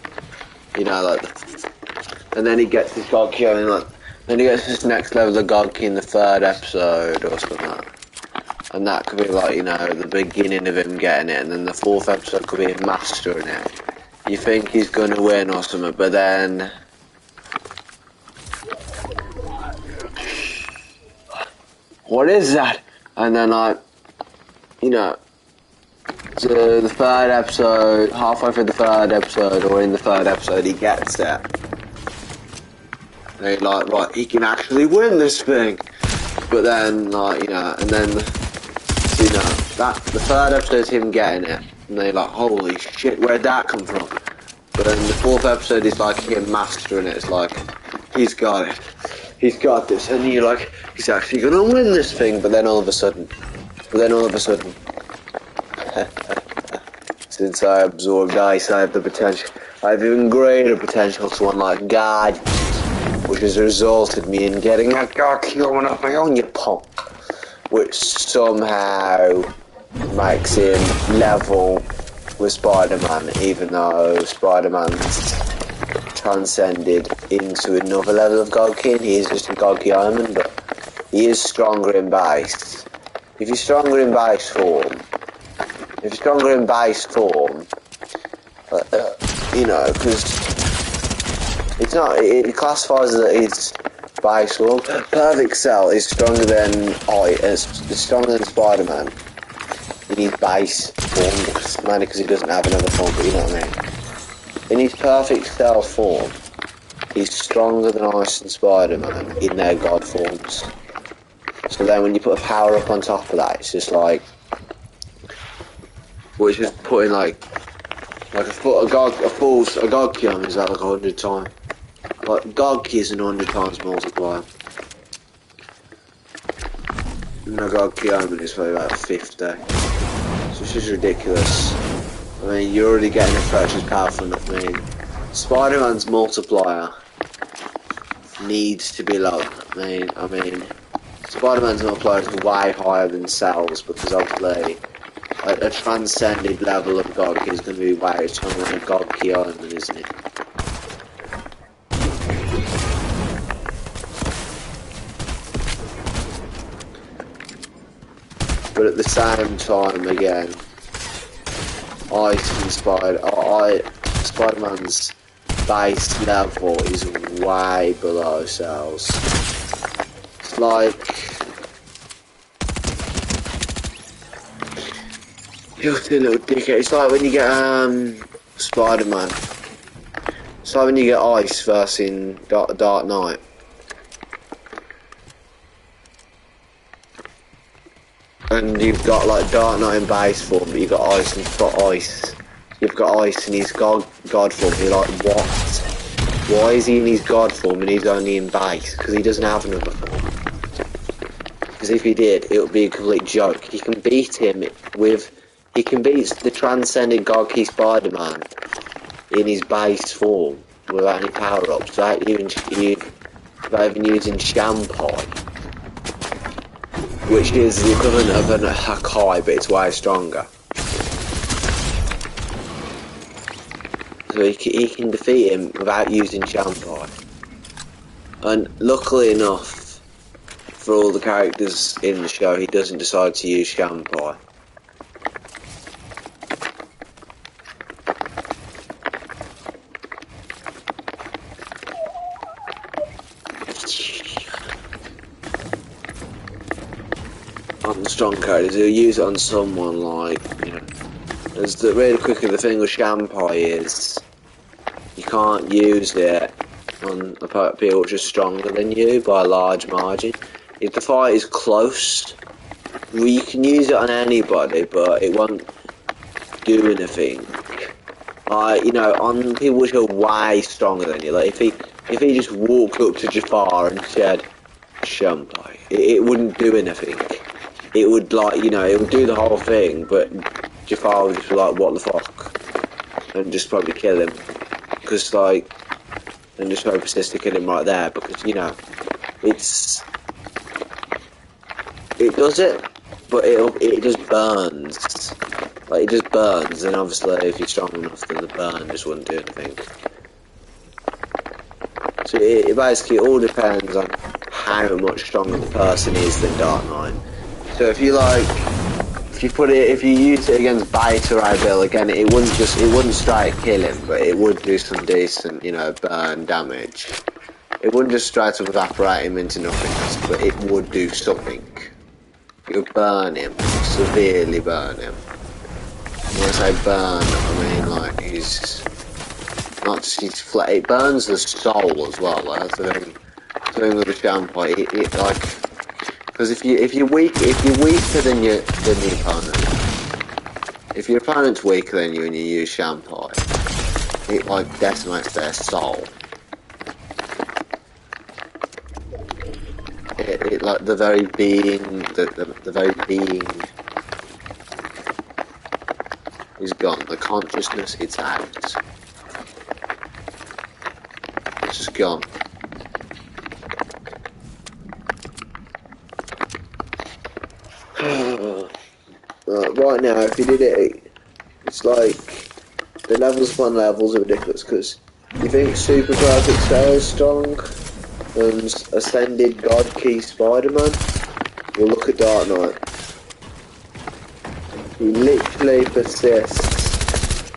you know, like, and then he gets this Gogki, and like, then he gets this next level of Gogki in the 3rd episode or something like that. And that could be like, you know, the beginning of him getting it, and then the 4th episode could be him mastering it. You think he's gonna win or something, but then what is that? And then like, you know, so the 3rd episode, halfway through the 3rd episode, or in the 3rd episode, he gets it. And he's like, right, he can actually win this thing. But then, like, you know, and then, so, you know, that the 3rd episode is him getting it. And they're like, holy shit, where'd that come from? But then the 4th episode is like him mastering it. It's like, he's got it. He's got this. And you're like, he's actually gonna win this thing. But then all of a sudden, since I absorbed ice, I have the potential. I have even greater potential to unlock God, which has resulted me in getting a Gogkion of my own, you punk. Which somehow makes him level with Spider-Man, even though Spider-Man's transcended into another level of Gogkion. He is just a Gogkion, but he is stronger in base. If you're stronger in base form, you know, because it's not, it classifies that it's base form. Perfect Cell is stronger than Spider-Man. In his base form, mainly because he doesn't have another form, but you know what I mean. In his Perfect Cell form, he's stronger than Ice and Spider-Man in their God forms. So then when you put a power up on top of that, it's just like, well, it's just putting like a Gogkion is like 100 times. Like Gogki is 100 times multiplier. And a Gogkion is probably about 50. So it's just ridiculous. I mean, you're already getting a fraction as powerful enough. I mean, Spider-Man's multiplier needs to be low. I mean, Spider-Man's multiplier is way higher than Cell's because obviously a transcended level of Gogki is going to be way stronger than a Gogkion, isn't it? But at the same time, again, Spider-Man's base level is way below Cell's. It's like, you're a little dickhead. It's like when you get Spider-Man. It's like when you get Ice versus Dark Knight. And you've got like Dark Knight in base form, but you've got ice and you've got ice. You've got ice and he's god form. You're like, what? Why is he in his god form and he's only in base? Because he doesn't have another form. Because if he did, it would be a complete joke. He can beat him with... He can beat the transcendent God Key Spider-Man in his base form without any power-ups, without even using Shampai, which is the equivalent of an Hakai, but it's way stronger. So he can defeat him without using Shampai. And luckily enough, for all the characters in the show, he doesn't decide to use Shampai. On strong characters, he'll use it on someone like, you know, as the really quickly the thing with Shampai is, you can't use it on people which are stronger than you by a large margin. If the fight is close, well, you can use it on anybody, but it won't do anything. You know, on people which are way stronger than you, like if he just walked up to Jafar and said Shampai, it wouldn't do anything. It would, like, you know, it would do the whole thing, but Jafar would just be like, what the fuck? And just probably kill him. Because, like, and just probably persist to kill him right there, because, you know, it does it, but it just burns. Like, it just burns, and obviously if you're strong enough, then the burn just wouldn't do anything. So it basically all depends on how much stronger the person is than Dark Knight. So if you use it against Beta Ray Bill, again, it wouldn't straight kill him, but it would do some decent, you know, burn damage. It wouldn't just straight up evaporate him into nothingness, but it would do something. It would burn him, severely burn him. When I say burn, I mean like he's not just his flesh. It burns the soul as well. Like, that's the thing with the Shampai. It like. Because if you're weaker than the opponent, if your opponent's weaker than you and you use Shampai, it like decimates their soul. It like the very being, the very being is gone. The consciousness, it's out. It's just gone. Right now, if you did it, it's like the levels upon levels are ridiculous. Because you think Super Perfect Cell is strong and Ascended God Key Spider-Man? Well, look at Dark Knight. He literally persists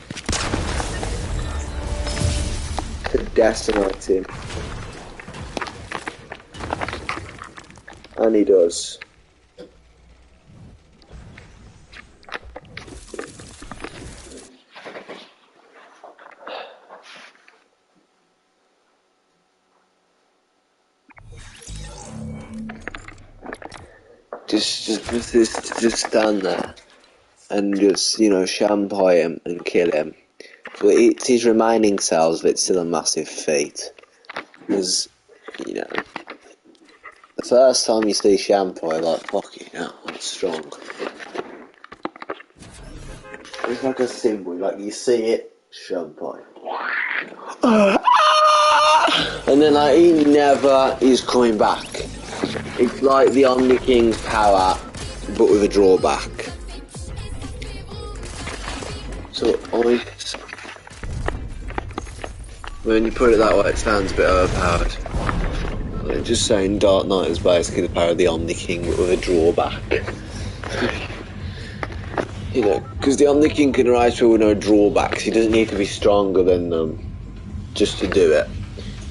to decimate him, and he does. Just stand there and just, you know, Shampai him and kill him. But it's his remaining cells that's still a massive feat. Because, you know, the first time you see Shampai, like, fuck it, yeah, that's strong. It's like a symbol, like you see it, Shampai. And then, like, he never is coming back. It's like the Omni King's power, but with a drawback. So, when you put it that way, it sounds a bit overpowered. Like, just saying Dark Knight is basically the power of the Omni King, but with a drawback. You know, because the Omni King can rise people with no drawbacks. He doesn't need to be stronger than them just to do it.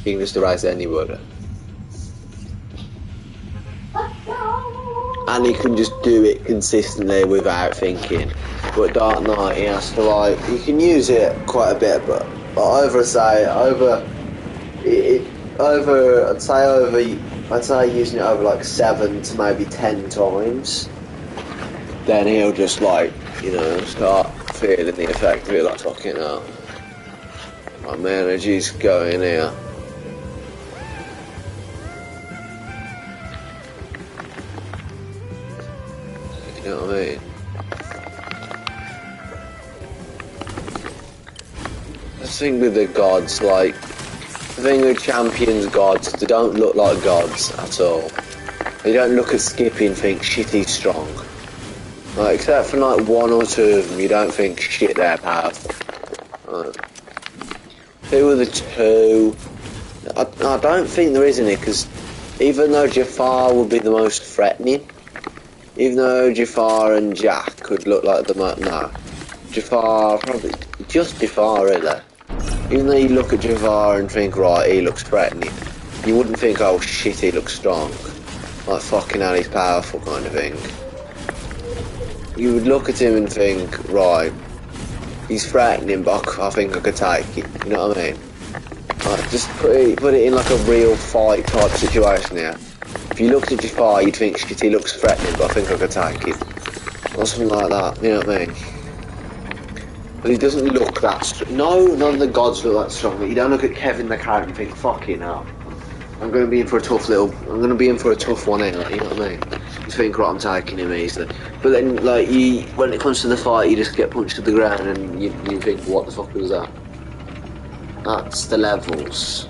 He can just erase anybody. And he can just do it consistently without thinking. But Dark Knight, he has to, like, he can use it quite a bit, but I'd say using it over like 7 to maybe 10 times. then he'll just like, you know, start feeling the effect of it, like fucking hell. My energy's going here. You know what I mean? The thing with the gods, like, the thing with champions gods, they don't look like gods at all. They don't look at Skippy and think, shit, he's strong. Like, except for like one or two of them, you don't think, shit, they're powerful. Who are the two? I don't think there is any, because even though Jafar would be the most threatening, even though Jafar and Jack could look like the most, no. Jafar, probably, just Jafar really. Even though you look at Jafar and think, right, he looks threatening, you wouldn't think, oh shit, he looks strong. Like, fucking hell, he's powerful kind of thing. You would look at him and think, right, he's threatening, but I think I could take it. You know what I mean? Like, just put it in like a real fight type situation here. If you looked at Jafar, you'd think, shit, he looks threatening, but I think I could take it. Or something like that, you know what I mean? But he doesn't look that strong. No, none of the gods look that strong. You don't look at Kevin the Carrot and think, fucking hell. I'm going to be in for a tough one here, like, you know what I mean? You think, right, I'm taking him easily. But then, like, when it comes to the fight, you just get punched to the ground and you think, what the fuck was that? That's the levels.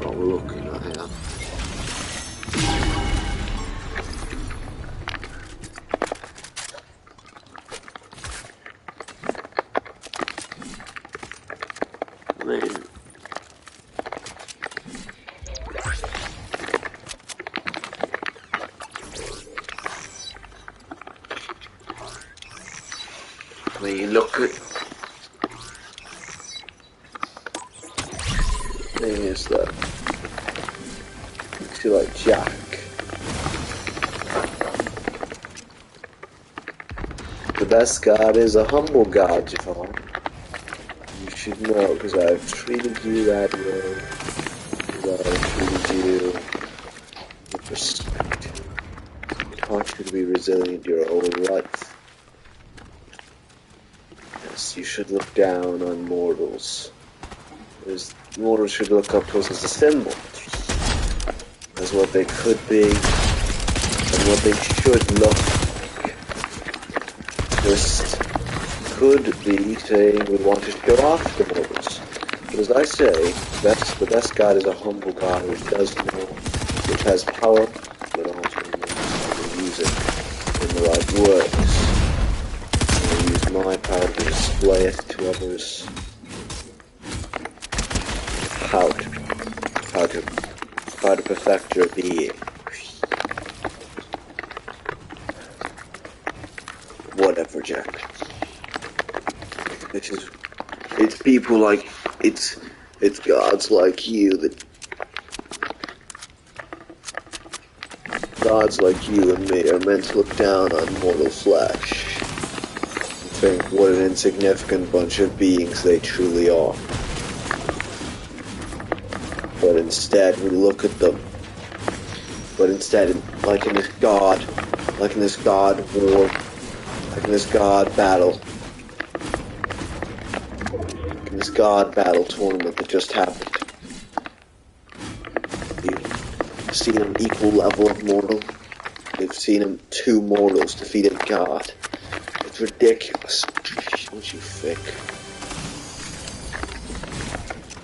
What we're looking at here. When you look at thing is that you see like Jack. The best god is a humble god, Jafar. You should know, because I've treated you that way. Because I've treated you with respect. I taught you to be resilient your whole life. You should look down on mortals. Mortals should look up to us as a symbol, as what they could be, and what they should look like. Just could be saying we want to show off the mortals. But as I say, the best god is a humble god who does know, which has power, but also knows how to use it in the right words. My power to display it to others. How to perfect your being. Whatever, Jack. It's people like it's gods like you and me are meant to look down on mortal flesh. Think what an insignificant bunch of beings they truly are. But instead we look at them. But instead, like in this god war, like in this god battle tournament that just happened. You've seen an equal level of mortal. You've seen two mortals defeat a god. It's ridiculous. Don't you think?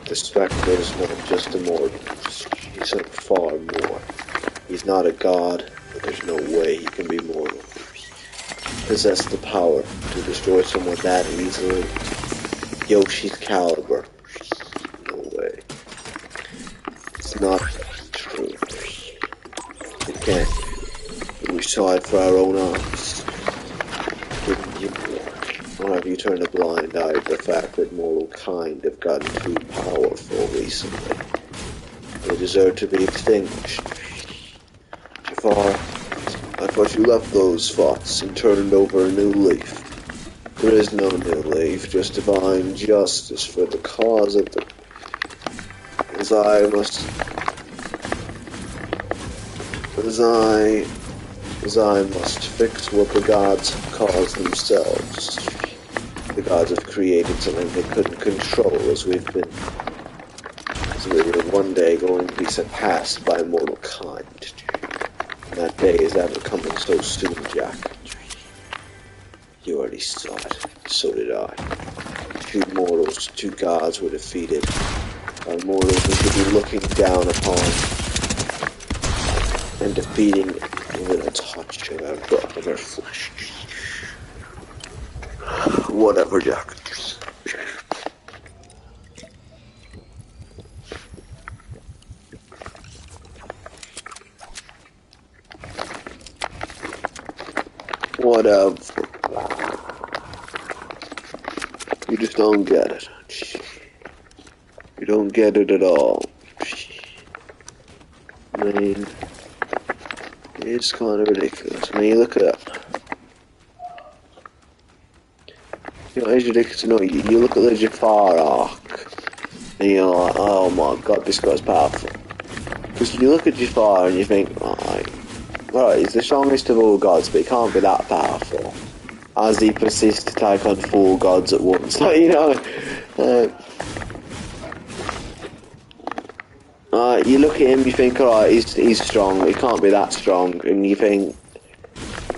The Spectre is not just a mortal. He's a far more. He's not a god, but there's no way he can be mortal. Possess the power to destroy someone that easily. Yoshi's caliber. No way. It's not true. It can't. We saw it for our own eyes. Or have you turned a blind eye to the fact that mortal kind have gotten too powerful recently? They deserve to be extinguished. Jafar, I thought you left those thoughts and turned over a new leaf. There is no new leaf, just divine justice for the cause of the... As I as I must fix what the gods have caused themselves. The gods have created something they couldn't control as we were one day going to be surpassed by mortal kind. And that day is ever coming so soon, Jack. You already saw it. So did I. 2 mortals, 2 gods were defeated. By mortals we should be looking down upon and defeating within a touch of our flesh. Whatever, Jack. Whatever. You just don't get it. You don't get it at all. I mean, it's kind of ridiculous. I mean, you look at it. You know, it's ridiculous to know. You look at the Jafar arc, and you're like, oh my god, this guy's powerful. Because you look at Jafar and you think, right, he's the strongest of all gods, but he can't be that powerful. As he persists to take on 4 gods at once. Like, you know, you look at him, you think, alright, he's strong, but he can't be that strong, and you think,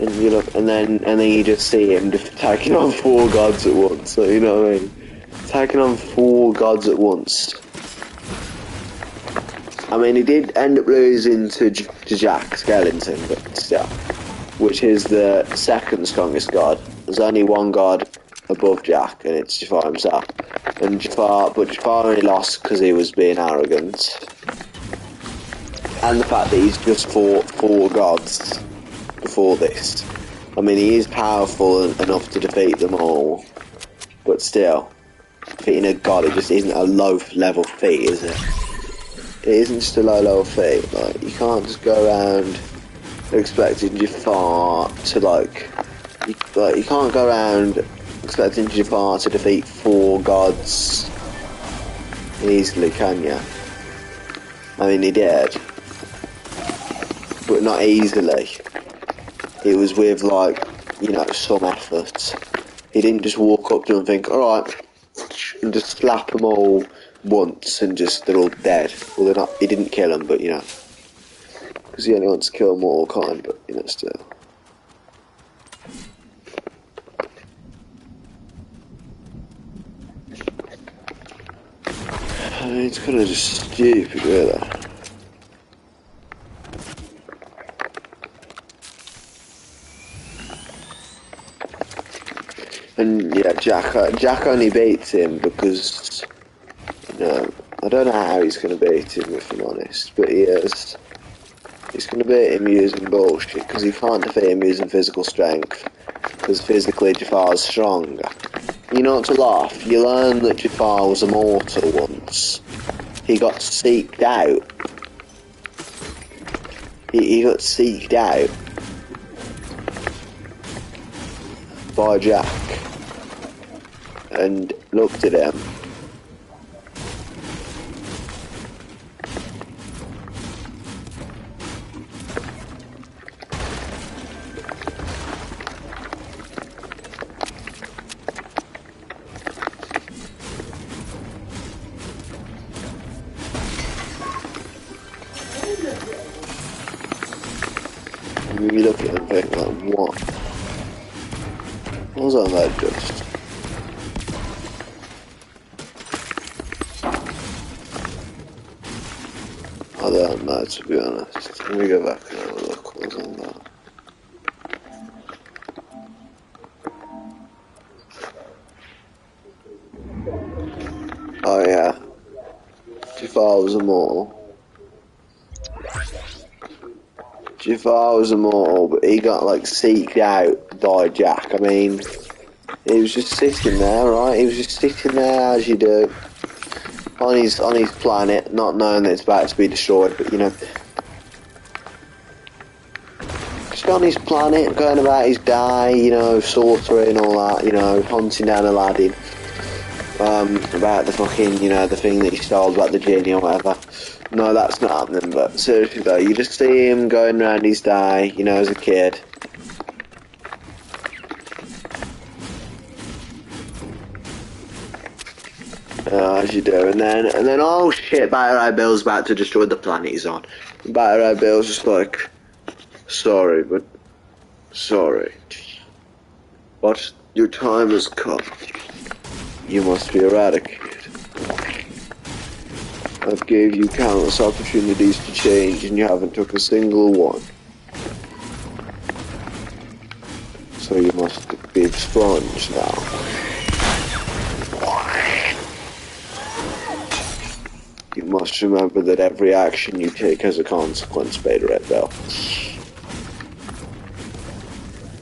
and you look, and then you just see him just taking on 4 gods at once. So, you know what I mean? Taking on 4 gods at once. I mean, he did end up losing to Jack Skellington, but still, which is the 2nd strongest god. There's only 1 god above Jack, and it's Jafar himself. And Jafar only lost because he was being arrogant. And the fact that he's just fought 4 gods before this. I mean, he is powerful enough to defeat them all, but still, defeating a god, it just isn't a low level feat, is it? It isn't just a low level feat. Like, you can't just go around expecting Jafar to you can't go around expecting Jafar to defeat 4 gods easily, can you? I mean, he did, but not easily. It was with, some effort. He didn't just walk up to them and think, alright, and just slap them all once and they're all dead. Well, they're not, he didn't kill them, but, you know, because he only wants to kill mortal kind, but, you know, still. I mean, it's kind of just stupid, really. And yeah, Jack only beats him because, you know, I don't know how he's going to beat him, if I'm honest, but he is. He's going to beat him using bullshit, because he can't defeat him using physical strength, because physically Jafar's stronger. You know, to laugh, you learn that Jafar was immortal once. He got seeked out. He got seeked out by Jack and looked at him. You look at him and think, like, what? What was that like just? I don't know, to be honest. Let me go back and have a look. What was on that? Oh yeah. Jafar was immortal. Jafar was immortal, but he got seeked out by Jack. I mean, he was just sitting there, right? He was just sitting there as you do, on his planet, not knowing that it's about to be destroyed. But you know, just on his planet, going about his day, you know, sortering all that, you know, hunting down Aladdin. About the fucking, you know, the thing that he stole about the genie or whatever. No, that's not happening, but seriously though, you just see him going around his day, you know, as a kid. As you do, and then, oh shit, Beta Ray Bill's about to destroy the planet he's on. Beta Ray Bill's just like, sorry, but, sorry. But your time has come. You must be eradicated. I've gave you countless opportunities to change, and you haven't took a single one. So you must be expunged now. You must remember that every action you take has a consequence, Beta Ray Bill.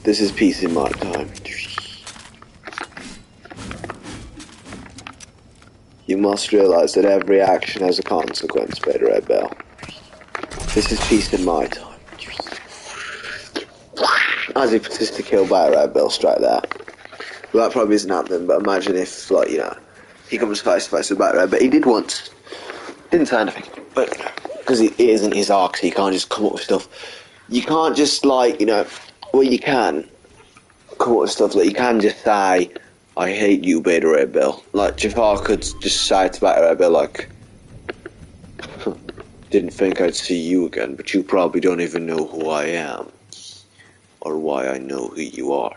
This is peace in my time. You must realize that every action has a consequence, Beta Ray Bill. This is peace in my time. As he proceeds to kill Beta Ray Bill straight there. Well, that probably isn't happening, but imagine if, like, you know, he comes face to face with Beta Ray, but he did once. Didn't say anything, but because it isn't his arc, so you can't just come up with stuff. You can't just, like, you know, well, you can come up with stuff, like, you can just say, I hate you, Beta Ray Bill. Like, Jafar could just say to Beta Ray Bill, like, didn't think I'd see you again, but you probably don't even know who I am, or why I know who you are.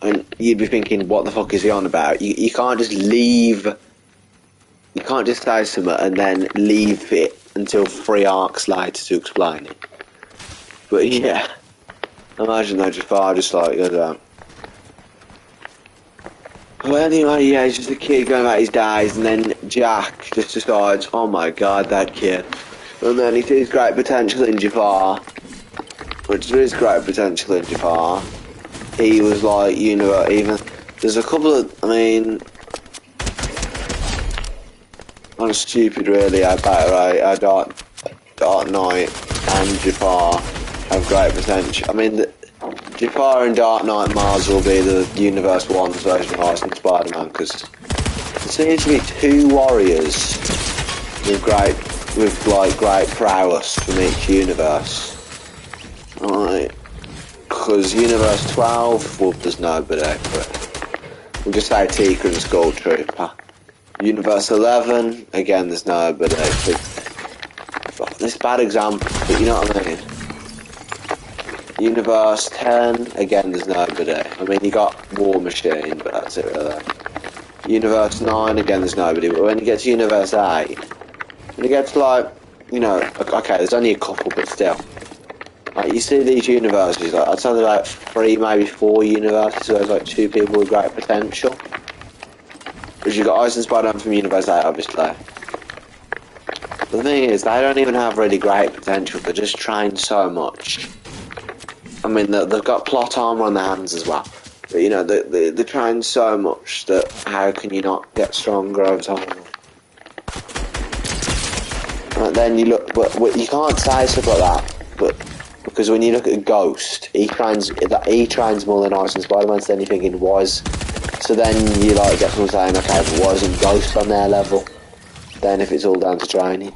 And you'd be thinking, what the fuck is he on about? You can't just leave, you can't just say something and then leave it until 3 arcs later to explain it. But yeah, imagine that Jafar just like, goes, well, anyway, yeah, he's just a kid going about his days, and then Jack just decides, oh my god, that kid. And then he sees great potential in Jafar, which there is great potential in Jafar. He was like, you know, even, there's a couple of, I mean, kind of stupid really, how Dark Knight and Jafar have great potential. I mean, Jafar and Dark Knight Mars will be the Universe 1's version of Ice and Spider-Man, because there seems to be 2 warriors with great prowess from each universe. Right. Because Universe 12, well, there's nobody for it. We'll just say Tika and Skull Trooper. Universe 11, again, there's nobody. This is a bad example, but you know what I mean. Universe 10, again, there's nobody. I mean, you got War Machine, but that's it really. Universe 9, again, there's nobody. But when you get to Universe 8, when you get to, like, you know, okay, there's only a couple, but still. Like, you see these universes, like, I'd say there's like 3, maybe 4 universes where there's like 2 people with great potential. Because you've got Ice and Spider-Man from Universe 8, obviously. The thing is, they don't even have really great potential, they're just trying so much. I mean, they've got plot armor on their hands as well. But, you know, they're trying so much that how can you not get stronger over time? And then you look, but you can't say stuff like that, but because when you look at Ghost, he trains more than Ice and Spider-Man, so then you're thinking, was. So then you like get someone saying, okay, but wasn't Ghost on their level? Then if it's all down to training.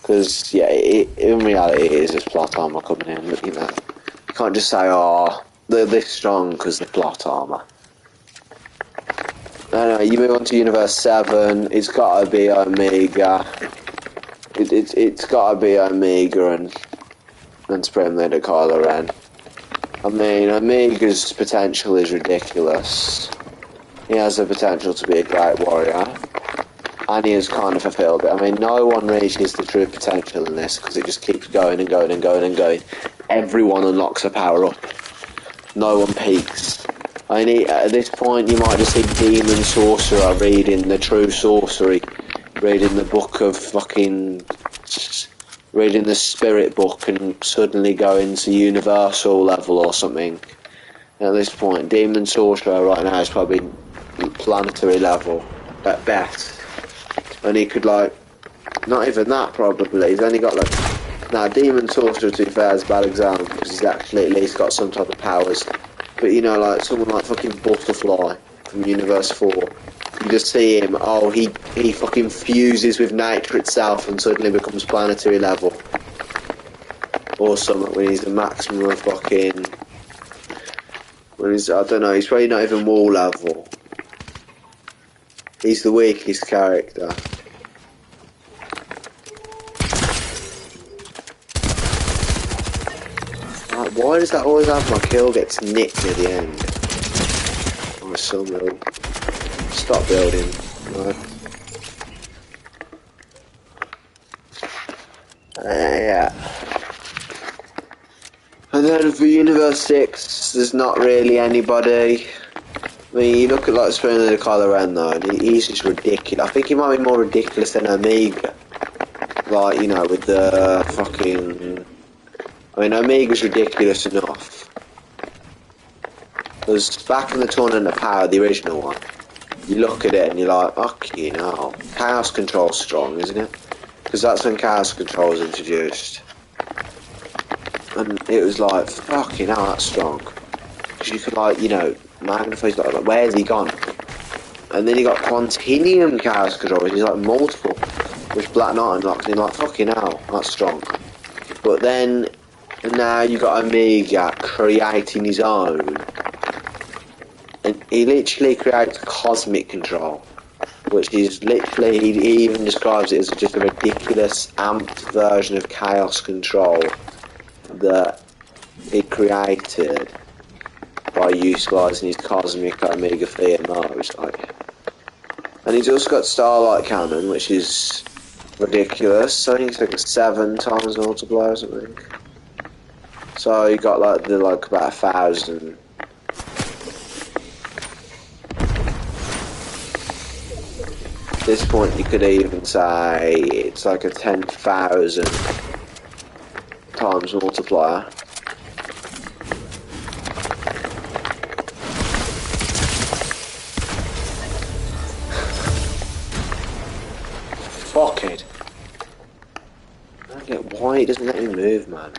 Because, yeah, in reality it is just plot armor coming in, but, you know. You can't just say, oh, they're this strong because they're plot armor. Anyway, you move on to Universe 7, it's gotta be Omega. It's gotta be Omega and Supreme Leader Kylo Ren. I mean, Omega's potential is ridiculous. He has the potential to be a great warrior. And he has kind of fulfilled it. I mean, no one reaches the true potential in this because it just keeps going and going and going and going. Everyone unlocks a power up. No one peaks. I mean, at this point, you might just see Demon Sorcerer reading the true sorcery, reading the book of fucking, reading the spirit book, and suddenly going to universal level or something. At this point, Demon Sorcerer right now is probably planetary level at best, and he could like, not even that probably. He's only got like, now Demon Sorcerer to be fair is a bad example because he's actually at least got some type of powers. But you know, like someone like fucking Butterfly from Universe 4, You just see him, oh, he fucking fuses with nature itself and suddenly becomes planetary level. Or something when he's the maximum of fucking... When he's, I don't know, he's probably not even wall level. He's the weakest character. Like, why does that always happen? My kill gets nicked near the end. Oh, some real... Stop building. Right. Yeah. And then for Universe 6, there's not really anybody. I mean, you look at like Spinner the Kylo Ren though, and he's just ridiculous. I think he might be more ridiculous than Omega. Like, you know, with the fucking... I mean, Omega's ridiculous enough. Because back in the Tournament of Power, the original one, you look at it and you're like, fucking hell. Chaos Control's strong, isn't it? Because that's when Chaos Control was introduced. And it was like, fucking hell, that's strong. Because you could, like, you know, magnify, like, where's he gone? And then you got Quantinium Chaos Control, which is like multiple, which Black Knight unlocks, and you're like, fucking hell, that's strong. But then, now you got Omega creating his own. And he literally creates Cosmic Control, which is literally, he even describes it as just a ridiculous amped version of Chaos Control that he created by utilising his Cosmic Omega Fear modes. Like. And he's also got Starlight Cannon, which is ridiculous. I think it's like a 7 times multiplier or something. So you got like the about 1,000. At this point you could even say it's like a 10,000 times multiplier. Fuck it. I don't get why it doesn't let me move, man.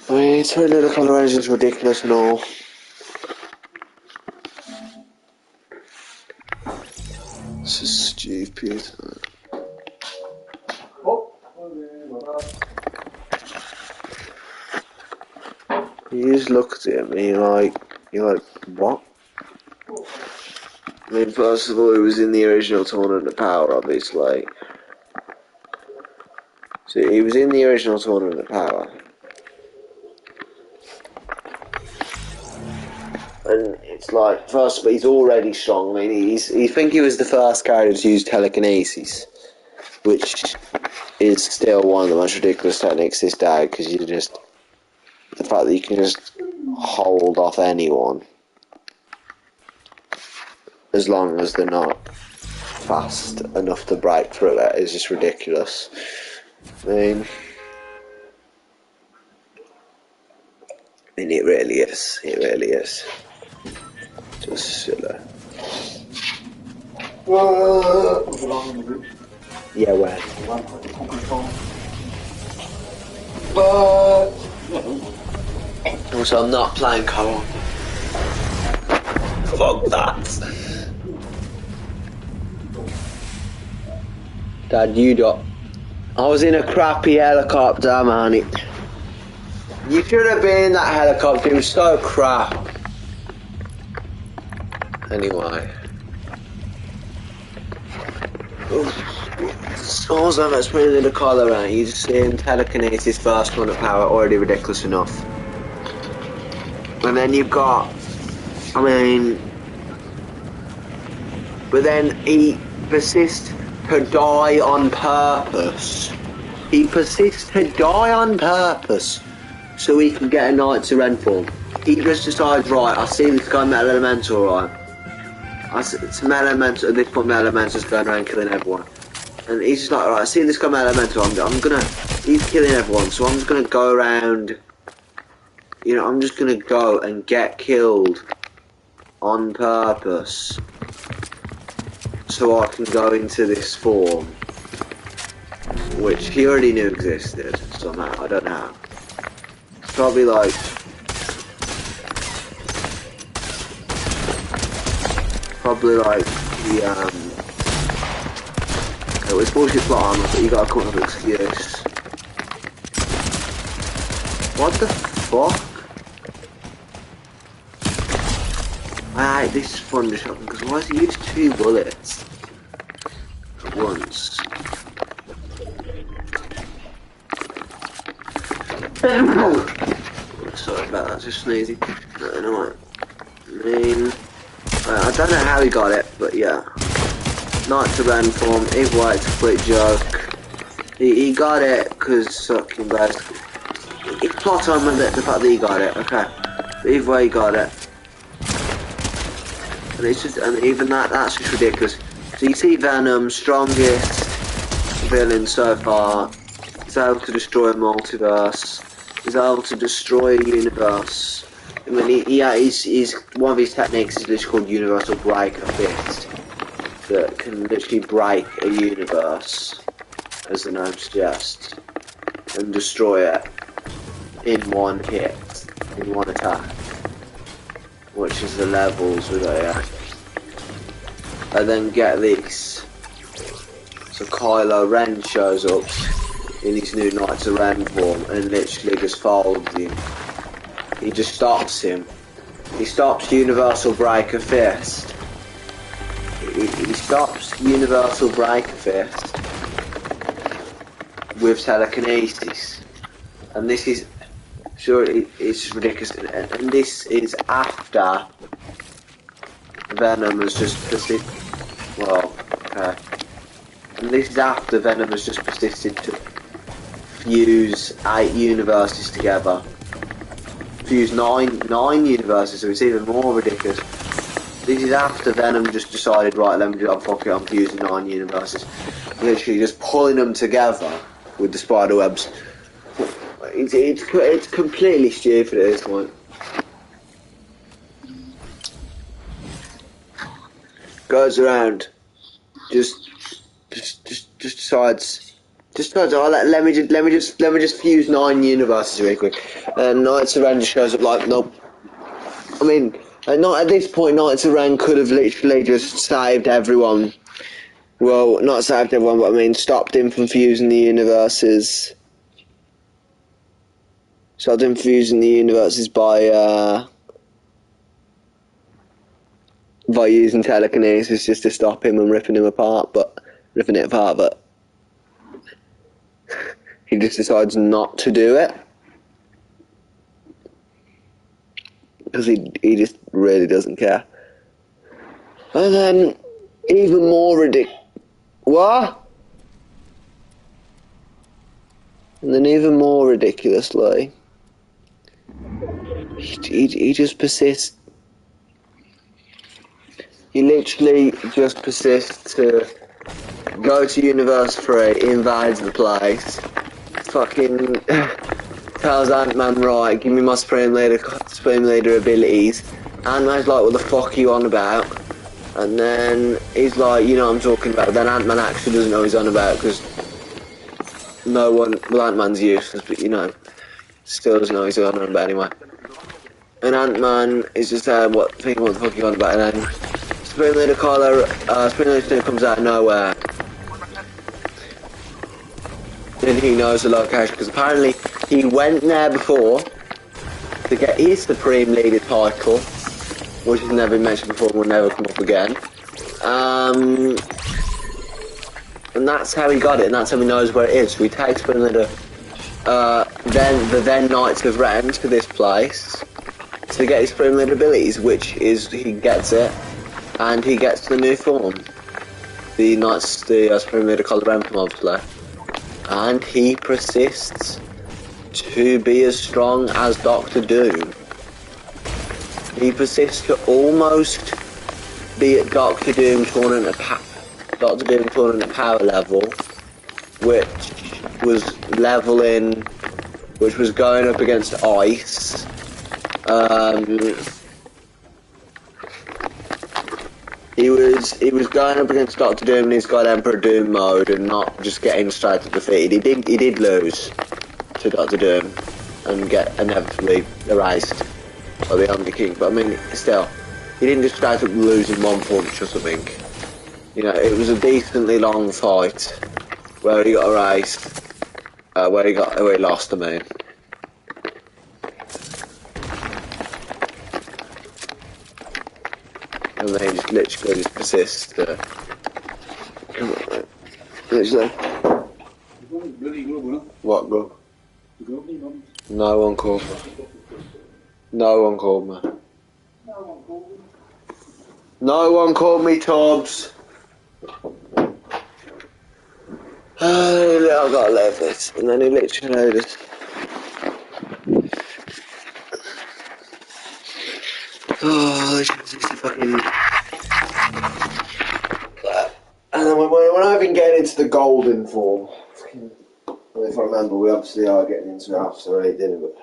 I mean, it's really the coloration is ridiculous and all. This is stupid. You just looked at me like, you're like, what? I mean, first of all, it was in the original Tournament of Power, obviously. So he was in the original Tournament of Power. And it's like, first of all, he's already strong. I mean, you think he was the first character to use telekinesis, which is still one of the most ridiculous techniques this day, because you just, the fact that you can just hold off anyone, as long as they're not fast enough to break through it, is just ridiculous. I mean, it really is. It really is. Just silly. Yeah, where? Also, I'm not playing co-op. Fuck that. Dad, you don't. I was in a crappy helicopter, man. You should have been in that helicopter. It was so crap. Anyway. Also, let's bring in the collar around. You just see him telekinesis first one at power, already ridiculous enough. And then you've got, I mean, but then he persists to die on purpose. He persists to die on purpose so he can get a Knights of Ren form. He just decides, right, I see this guy Metal Elemental, right? It's Metal Elemental, at this point Metal Elemental's going around killing everyone. And he's just like, right, I see this guy Metal Elemental, he's killing everyone, so I'm just gonna go around, you know, I'm just gonna go and get killed on purpose so I can go into this form, which he already knew existed somehow, I don't know. It's probably like probably like the it was bullshit plot armor, but you gotta come up with an excuse. What the fuck? I hate this thunder shotgun because why does he use 2 bullets at once? Sorry about that, just sneezing. No, I don't know how he got it, but yeah. Knight to Ren form, either way it's a complete joke. He got it because fucking bad. It's plot on the fact that he got it, okay. But either way he got it. And it's just, and even that's just ridiculous. So you see Venom, strongest villain so far. He's able to destroy a multiverse. He's able to destroy a universe. I mean, he's one of his techniques is literally called Universal Break a Fist. That can literally break a universe, as the name suggests, and destroy it in one hit, in one attack. Which is the levels with it, yeah. And then get this. So Kylo Ren shows up in his new Knights of Ren form and literally just folds him. He just stops him. He stops Universal Break a Fist. He stops Universal Break a Fist with telekinesis. And this is, sure, it's ridiculous. And this is after Venom has just persisted. Well, okay. And this is after Venom has just persisted to fuse 8 universes together. Fuse nine universes, so it's even more ridiculous. This is after Venom just decided, right, let me do it, fuck it, I'm fusing 9 universes. Literally just pulling them together with the spider webs. It's completely stupid at this point. Goes around, just decides. Oh, let me just fuse 9 universes really quick. And Knights of Ren just shows up like, nope. I mean, not at this point, Knights of Ren could have literally just saved everyone. Well, not saved everyone, but I mean, stopped him from fusing the universes. Stopped him fusing the universes by using telekinesis just to stop him and ripping it apart, but he just decides not to do it. Because he just really doesn't care. And then, even more ridiculous. What? And then even more ridiculously, he just persists. He literally just persists to go to Universe 3, invades the place, fucking tells Ant-Man, right, give me my Supreme Leader abilities. Ant-Man's like, what the fuck are you on about? And then he's like, you know what I'm talking about. But then Ant-Man actually doesn't know what he's on about because no one, well, Ant-Man's useless, but you know, still doesn't know what he's on about anyway. And Ant-Man is just what the fuck are you on about? And then Supreme Leader Supreme Leader comes out of nowhere. And he knows the location because apparently he went there before to get his Supreme Leader title, which has never been mentioned before and will never come up again. And that's how he got it, and that's how he knows where it is. So he takes Supreme Leader, then Knights of Ren to this place to get his Supreme Leader abilities, which is he gets it, and he gets the new form, the Supreme Leader Kylo Ren form, obviously. And he persists to be as strong as Doctor Doom. He persists to almost be at Doctor Doom tournament power level, which was going up against Ice. He was going up against Doctor Doom and he's got Emperor Doom mode and not just getting straight to defeated. He did lose to Doctor Doom and get inevitably erased by the Omni King, but I mean, still, He didn't just straight up lose in one punch or something. You know, it was a decently long fight where he got erased, where he lost, I mean. And then he just literally just persists. Come on, mate. Literally. What glove? No one called me. No one called me. No one called me, Tubbs. I've got to leave this. And then he literally just... Oh, this is fucking... And then we're not even getting into the golden form. If I remember, we obviously are getting into it after I ate dinner, but...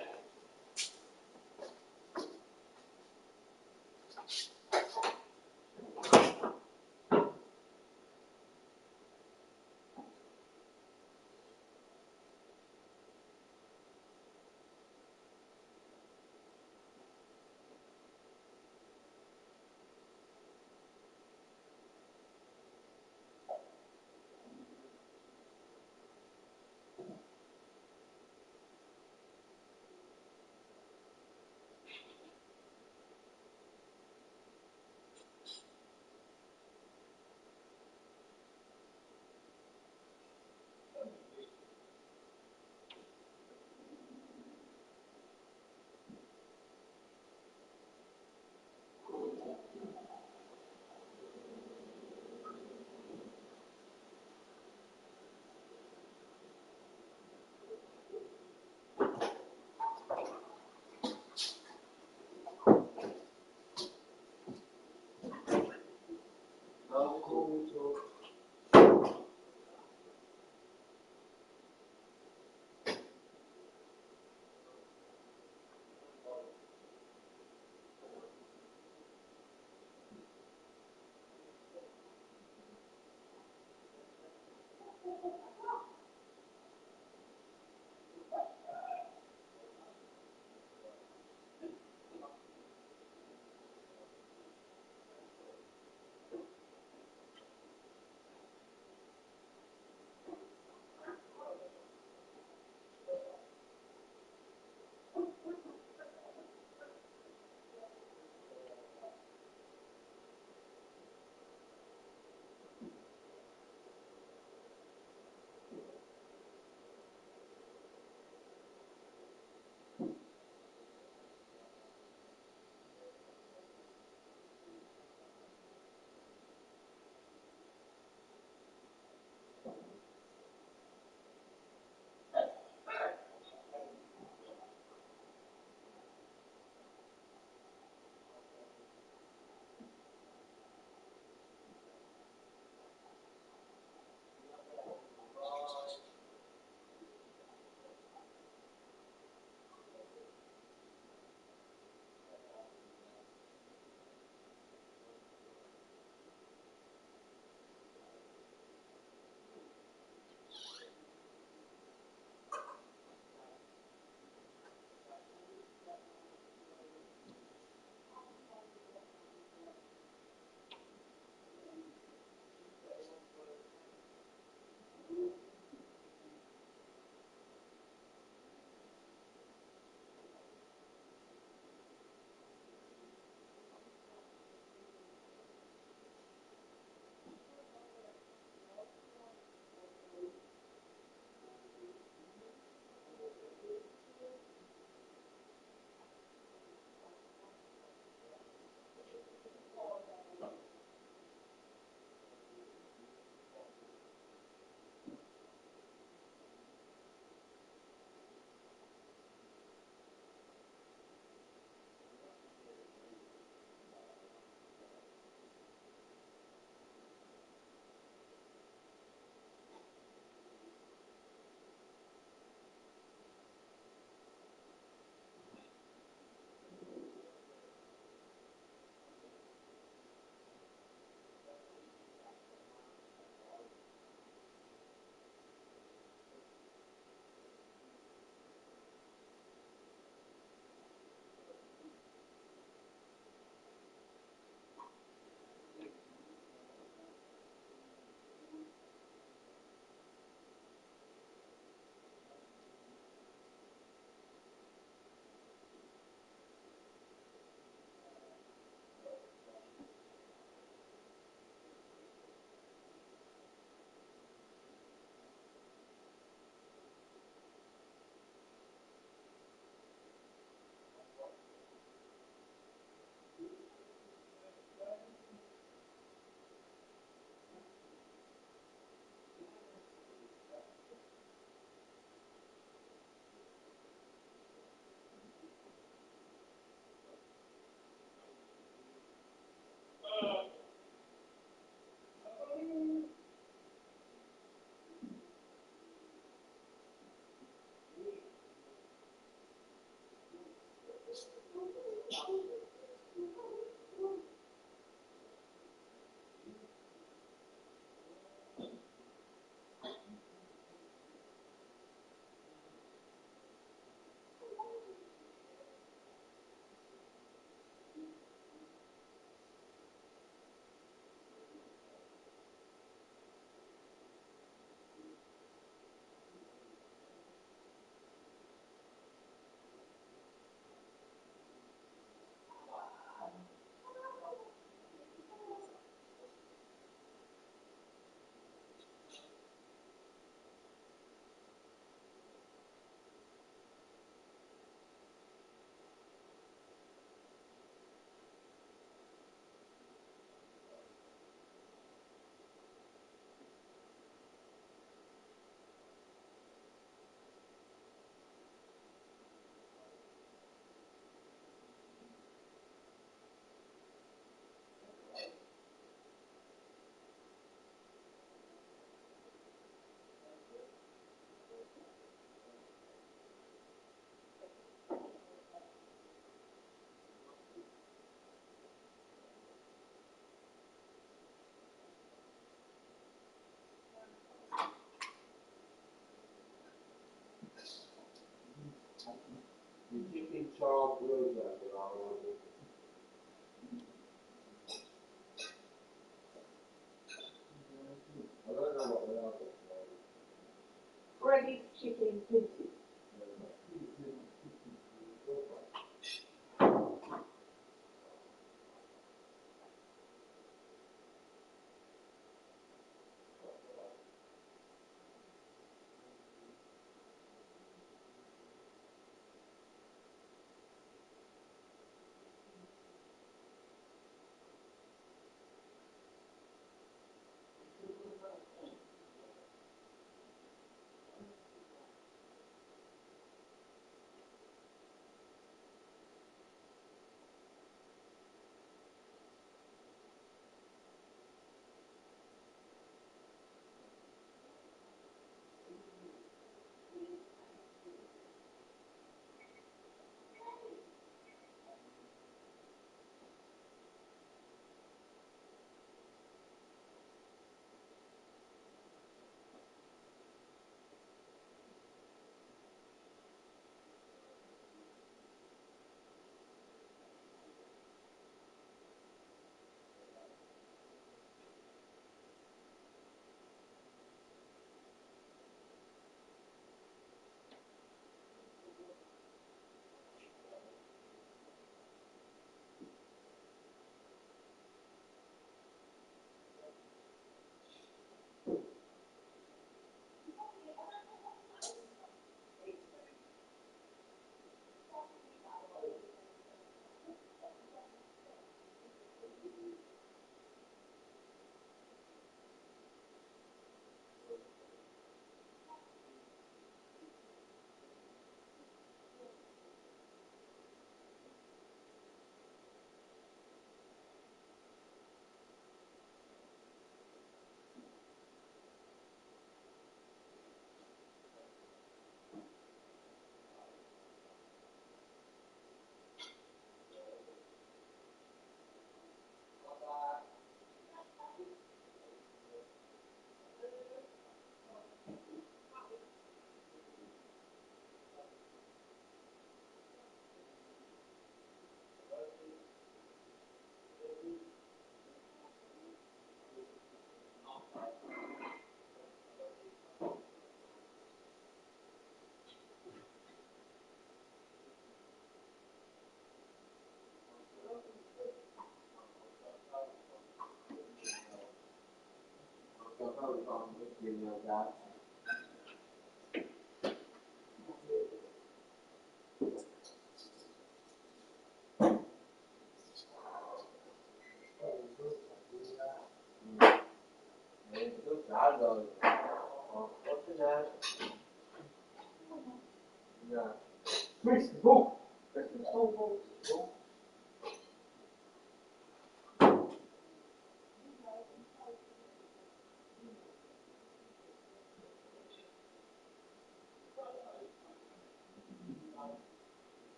Ready chicken pizza.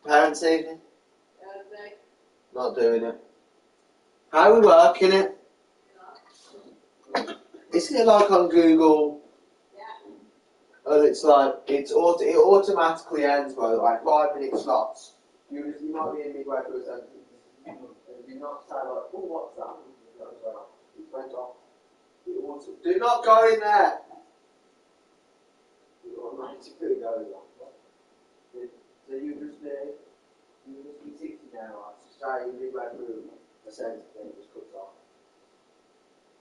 Parents' evening? Not doing it. How are we working it? Isn't it like on Google? And it's like, it automatically ends by like 5-minute slots. You might be in midway through a sentence. And you not say like, oh, what's that? It went off. Do not go in there! You automatically go in there. So you just be 60 now, right? So say you midway through a sentence and it just cuts off.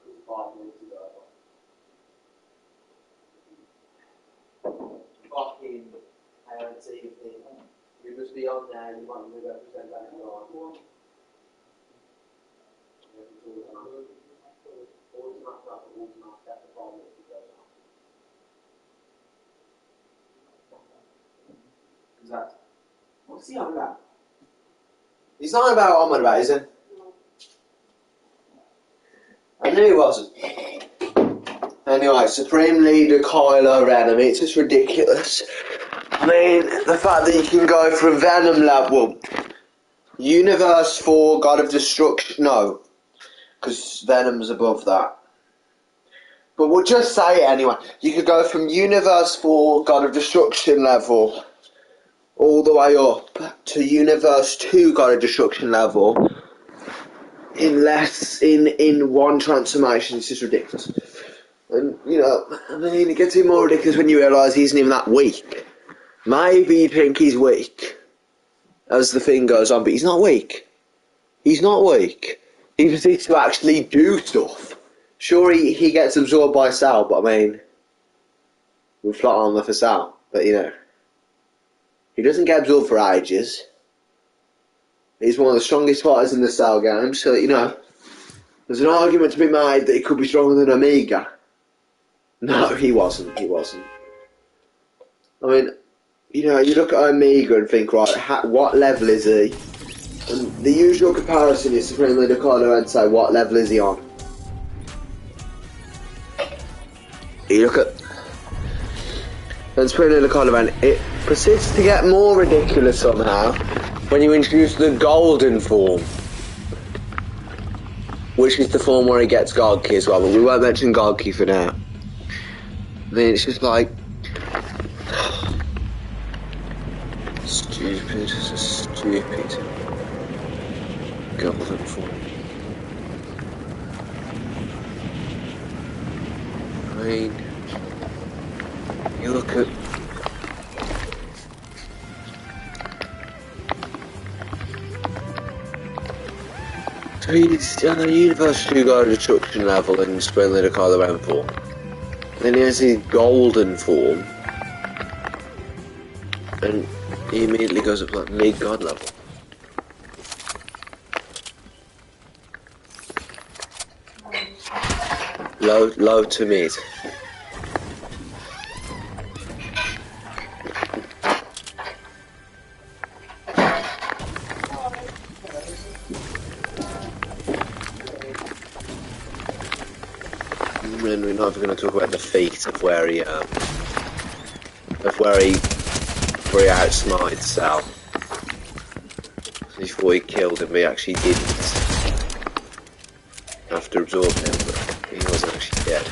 Because 5 minutes ago. Fucking parents' evening. You must be on there, you might be represent that in line. Exactly. What's he on about? He's not about what I'm on about, is he? I knew he wasn't. Anyway, Supreme Leader Kylo Ren, I mean, it's just ridiculous. I mean, the fact that you can go from Venom level, Universe 4, God of Destruction, no, because Venom's above that. But we'll just say it anyway. You could go from Universe 4, God of Destruction level, all the way up to Universe 2, God of Destruction level, in one transformation. It's just ridiculous. And, you know, I mean, it gets even more ridiculous when you realise he isn't even that weak. Maybe you think he's weak as the thing goes on, but he's not weak. He's not weak. He just needs to actually do stuff. Sure, he gets absorbed by Sal, but I mean, with flat armor for Sal, but you know, he doesn't get absorbed for ages. He's one of the strongest fighters in the Sal game, so you know, there's an argument to be made that he could be stronger than Omega. No, he wasn't. He wasn't. I mean, you know, you look at Omega and think, right, what level is he? And the usual comparison is Supreme Leader Kylo Ren and say, what level is he on? You look at Supreme Leader Kylo Ren, it proceeds to get more ridiculous somehow when you introduce the golden form, which is the form where he gets Godki as well, but we won't mention Godki for now. I mean, it's just like stupid, stupid golden form. I mean, you look at so he's on the Universe 2 God of Destruction level in Supreme Leader Kylo Ren form. Then he has his golden form, and he immediately goes up like mid-god level. Low to mid. And we're not even going to talk about the feat of where he outsmarted Sal. Before he killed him, he actually didn't have to absorb him, but he wasn't actually dead.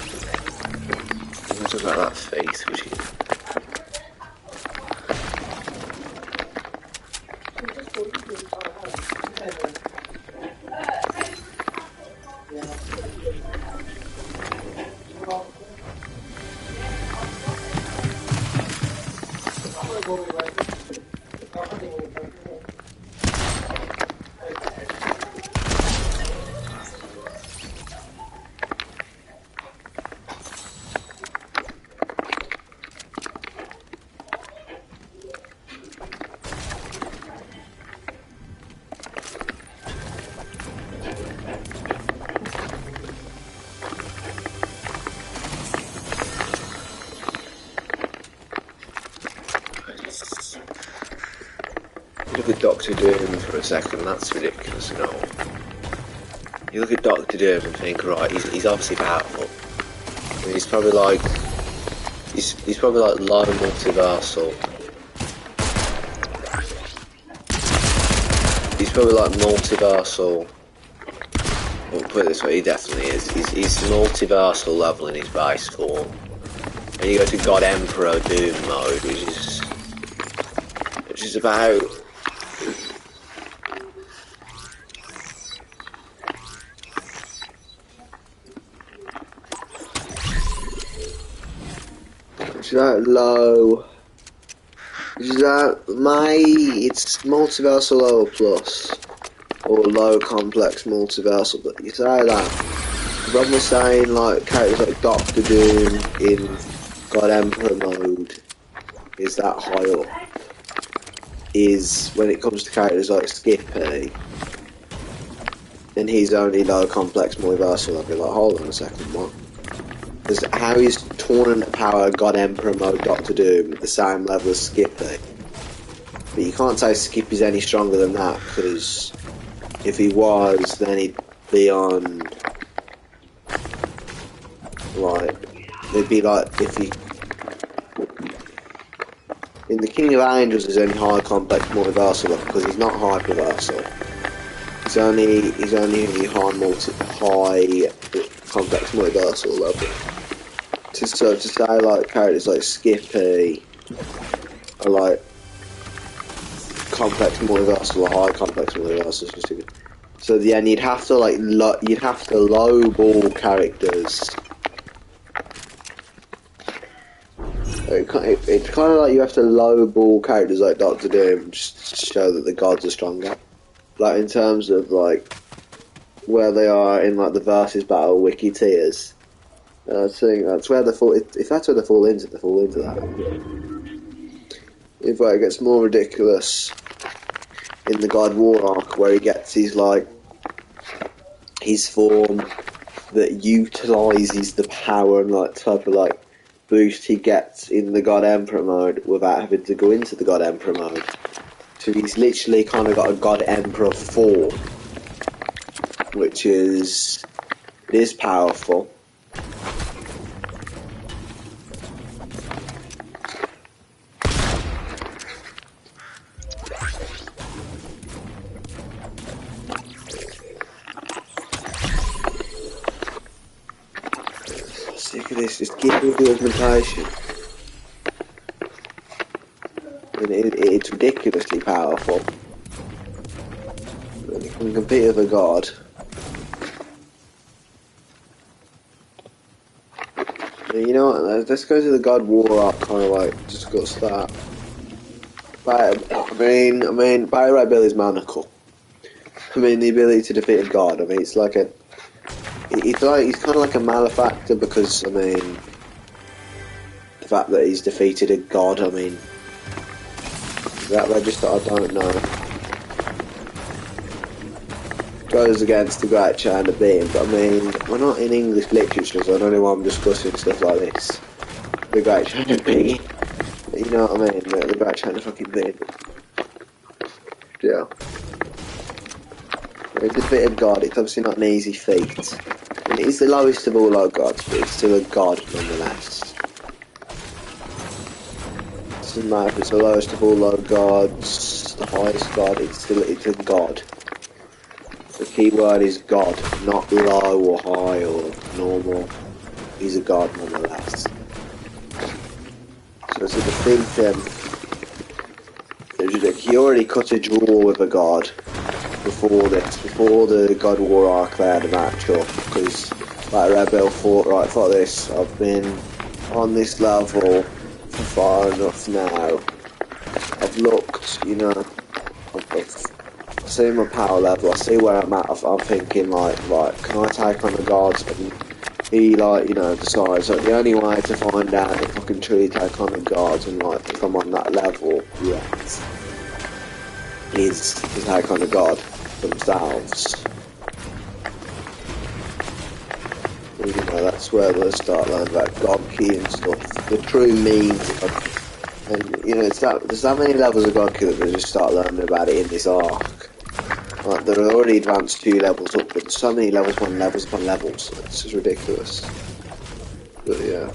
We're going to talk about that feat, which is look at Doctor Doom for a second, that's ridiculous, you know. You look at Doctor Doom and think, right, he's obviously powerful. I mean, he's probably like low multiversal. probably like multiversal. We'll put it this way, he definitely is. He's multiversal level in his base form. And you go to God Emperor Doom mode, which is about low. It's multiversal lower plus or low complex multiversal, but you say that. The problem with saying like characters like Doctor Doom in God Emperor mode is that high up is when it comes to characters like Skippy, then he's only low complex multiversal. I'll be like, hold on a second, what? Because how is Tournament Power God Emperor mode Doctor Doom at the same level as Skippy? But you can't say Skippy's any stronger than that, because if he was, then he'd be on, like, it'd be like if he, in the King of Angels is only high complex multiversal because he's not hyperversal. He's only high complex multiversal level. To say like characters like Skippy are like complex multiversal or high complex multiversal, so then you'd have to like lowball characters. It's kind of like you have to lowball characters like Doctor Doom just to show that the gods are stronger. Like in terms of like where they are in like the versus battle wiki tiers. I think that's where they fall. If that's where they fall into that. If it gets more ridiculous in the God War arc, where he gets his form that utilises the power and like type of like boost he gets in the God Emperor mode without having to go into the God Emperor mode. So he's literally kind of got a God Emperor form, which is powerful. Sick of this, just give me the augmentation. And it's ridiculously powerful. And it can compete with a god. And you know what, let's go to the God War arc, kind of like, just got to start. Battle Rat Billy's manacle. I mean, the ability to defeat a god, I mean, it's like a... he's kind of like a malefactor because, I mean, the fact that he's defeated a god, I mean, that register, I don't know. Goes against the Great Chain of Being, but I mean, we're not in English literature, so I don't know why I'm discussing stuff like this. The Great Chain of Being. You know what I mean? The Great Chain of fucking Being. Yeah. It's a bit of God, it's obviously not an easy feat. And it is the lowest of all our gods, but it's still a god nonetheless. It doesn't matter if it's the lowest of all our gods, the highest god, it's a god. The key word is god, not low or high or normal. He's a god nonetheless. So to defeat him, he already cut a draw with a god. Before the God War arc they had a match up, because like Rebel thought, right, fuck this, I've been on this level for far enough now. I've looked, you know, I've seen my power level, I see where I'm at, I'm thinking like, right, can I take on the gods? And he like, you know, decides that the only way to find out if I can truly take on the gods and like if I'm on that level yet is to take on a god themselves. You know, that's where they'll start learning about God Key and stuff. The true meaning of, and you know, there's that many levels of God Key that they just start learning about it in this arc. Like, they're already advanced 2 levels up, but there's so many levels upon levels upon levels. It's just ridiculous. But yeah.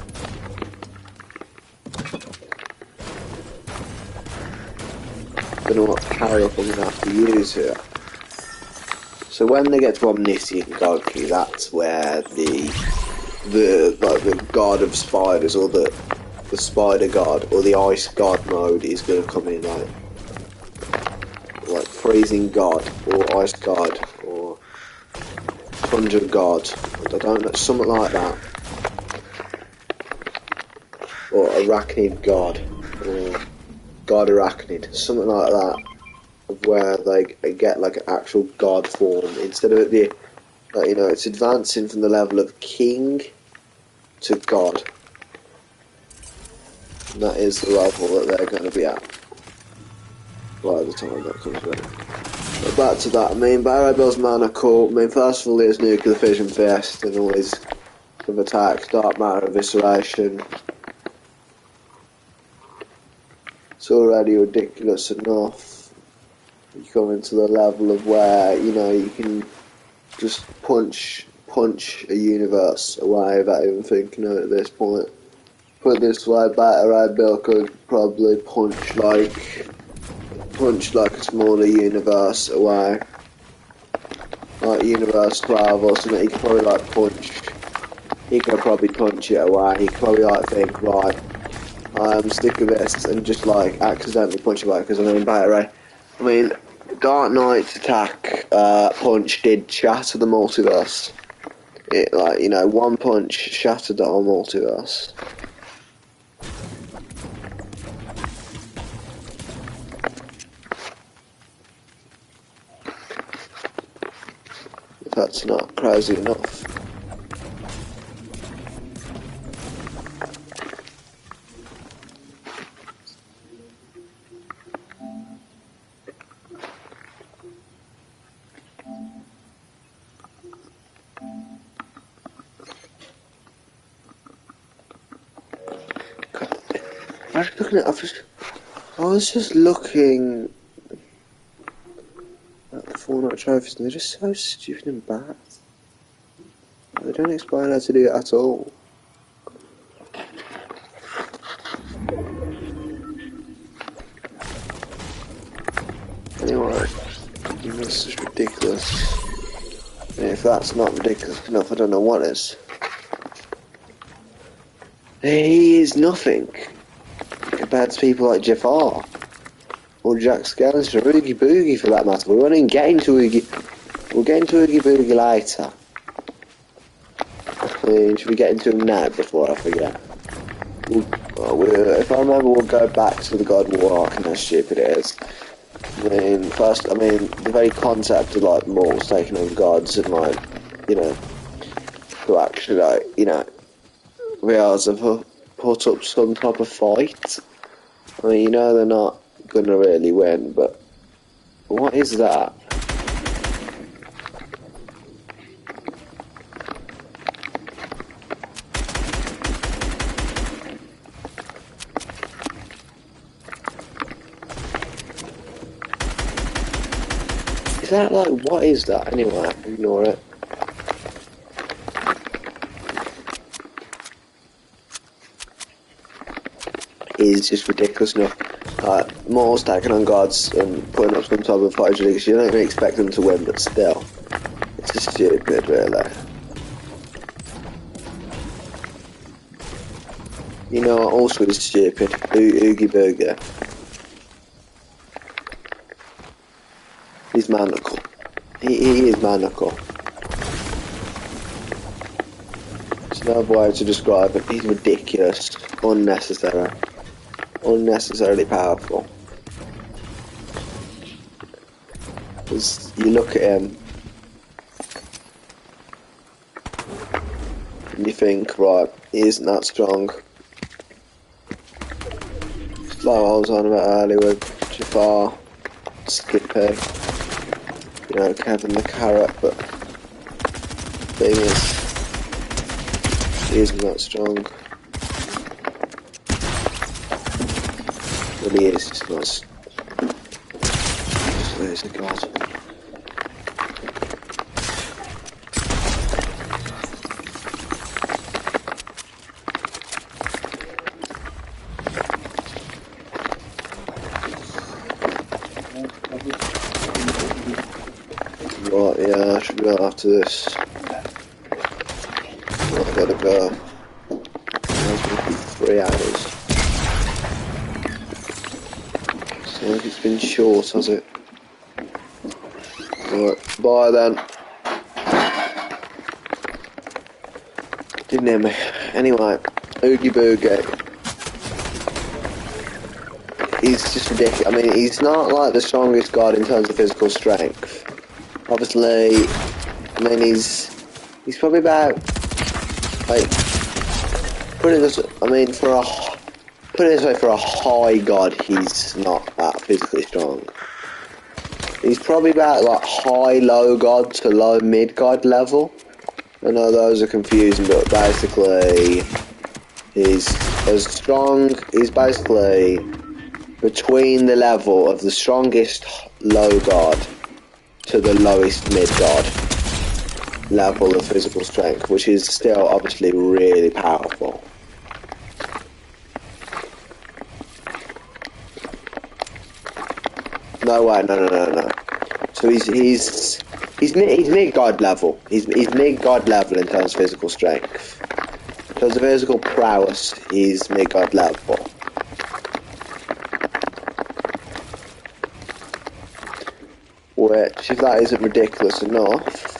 Don't know what power up I'm gonna have to use here. So when they get to Omniscient God Key, that's where the god of spiders, or the spider god, or the ice god mode is going to come in, like freezing god, or ice god, or tundra god. I don't know, something like that. Or arachnid god, or god arachnid, something like that. Where they get like an actual god form instead of it being, like, you know, it's advancing from the level of king to god. And that is the level that they're going to be at by the time that comes back. But back to that, I mean, Barrow Bill's mana cool. I mean, first of all, there's Nuclear Fission Fist and all his sort of attacks, Dark Matter Evisceration. It's already ridiculous enough. You come into the level of where, you know, you can just punch a universe away without even thinking of it at this point. Put it this way, Barrow Bill could probably punch like a smaller universe away. Like Universe 12 or something, he could probably punch it away. He could probably like think, right, stick with this, and just like accidentally punch it away, because I mean, Dark Knight's attack punch did shatter the multiverse. It, like, you know, one punch shattered the whole multiverse. If that's not crazy enough. I was just looking at the Fortnite trophies, and they're just so stupid and bad. They don't explain how to do it at all. Anyway, this is ridiculous. And if that's not ridiculous enough, I don't know what is. He is nothing compared to people like Jafar or Jack Skellington or Oogie Boogie for that matter. We won't even get into Oogie. We'll get into Oogie Boogie later. Should we get into him now before I forget? If I remember, we'll go back to the God of War arc and how stupid it is. I mean, the very concept of like mortals taking on gods and like, you know, who actually like, you know, realise they've put up some type of fight. I mean, you know they're not gonna really win, but what is that? Is that like, what is that anyway? Ignore it. Is just ridiculous enough. Mortals taking on gods and putting up some type of fight is ridiculous. You don't even expect them to win, but still. It's just stupid, really. You know what also is stupid? Oogie Boogie. He's maniacal. He is maniacal. There's no other way to describe it. He's ridiculous. Unnecessary. Unnecessarily powerful. Because you look at him and you think, right, he isn't that strong. It's like what I was on about earlier with Jafar, Skippy, you know, Kevin the Carrot, but the thing is, he isn't that strong. Well, he is, it's not. Where's the god? Right, yeah, I should go after this. I gotta go. It's gonna be 3 hours. Sounds like it's been short, has it? Right, bye then. Didn't hear me. Anyway, Oogie Boogie. He's just ridiculous. I mean, he's not like the strongest god in terms of physical strength. Obviously, I mean, he's probably about, like, put it this way, for a high god, he's not that physically strong. He's probably about, like, high-low god to low-mid god level. I know those are confusing, but basically, he's basically between the level of the strongest low god to the lowest mid god level of physical strength, which is still obviously really powerful. No way, no. So he's mid god level. He's mid god level in terms of physical strength. In terms of physical prowess, he's mid god level. Which, if that isn't ridiculous enough,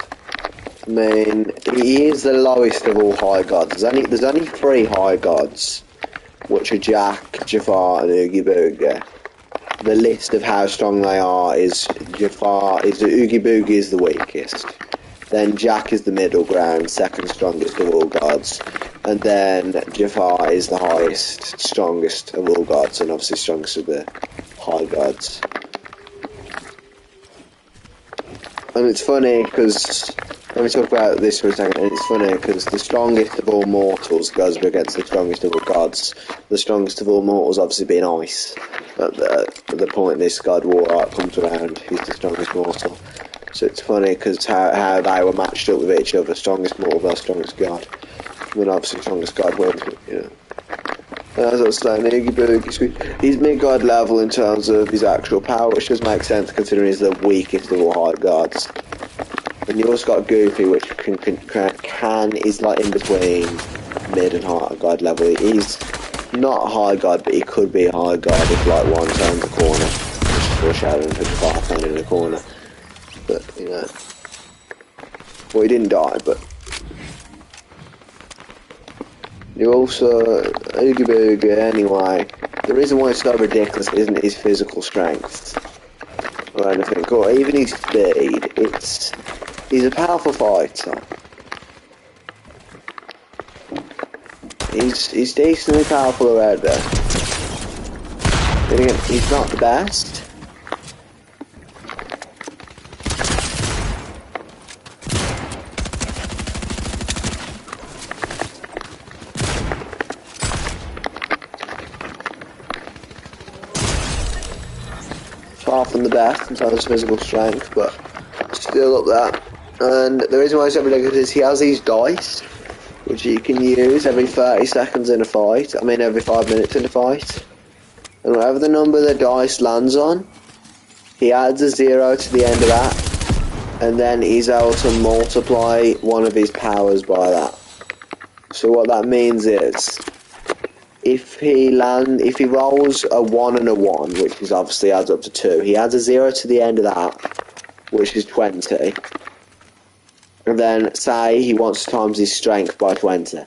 I mean, he is the lowest of all high gods. There's only 3 high gods, which are Jack, Jafar, and Oogie Boogie. The list of how strong they are is Oogie Boogie is the weakest, then Jack is the middle ground, second strongest of all gods, and then Jafar is the highest, strongest of all gods, and obviously strongest of the high gods. And it's funny because, let me talk about this for a second, and it's funny because the strongest of all mortals goes up against the strongest of all gods. The strongest of all mortals obviously being Ice. At the point this God Warlock comes around, he's the strongest mortal. So it's funny because how they were matched up with each other, strongest mortal versus strongest god. I mean, obviously strongest god wins, but, you know. As I was saying, Oogie Boogie, he's mid-god level in terms of his actual power, which does make sense considering he's the weakest of all high gods. And you also got Goofy, which is like in between mid and high god level. He's not a high god, but he could be a high god if like one turns a corner. Just foreshadowing for the far turn in the corner. But, you know. Well, he didn't die, but you also, Oogie Boogie, anyway, the reason why it's so ridiculous isn't his physical strength or anything, or even his speed. He's a powerful fighter. He's decently powerful already. Then again, he's not the best. Far from the best in terms of physical strength, but still up there. And the reason why it's so ridiculous is he has these dice, which you can use every 30 seconds in a fight. I mean, every 5 minutes in a fight. And whatever the number the dice lands on, he adds a 0 to the end of that, and then he's able to multiply one of his powers by that. So what that means is, if he rolls a 1 and a 1, which is obviously adds up to 2, he adds a 0 to the end of that, which is 20. And then say he wants to times his strength by 20.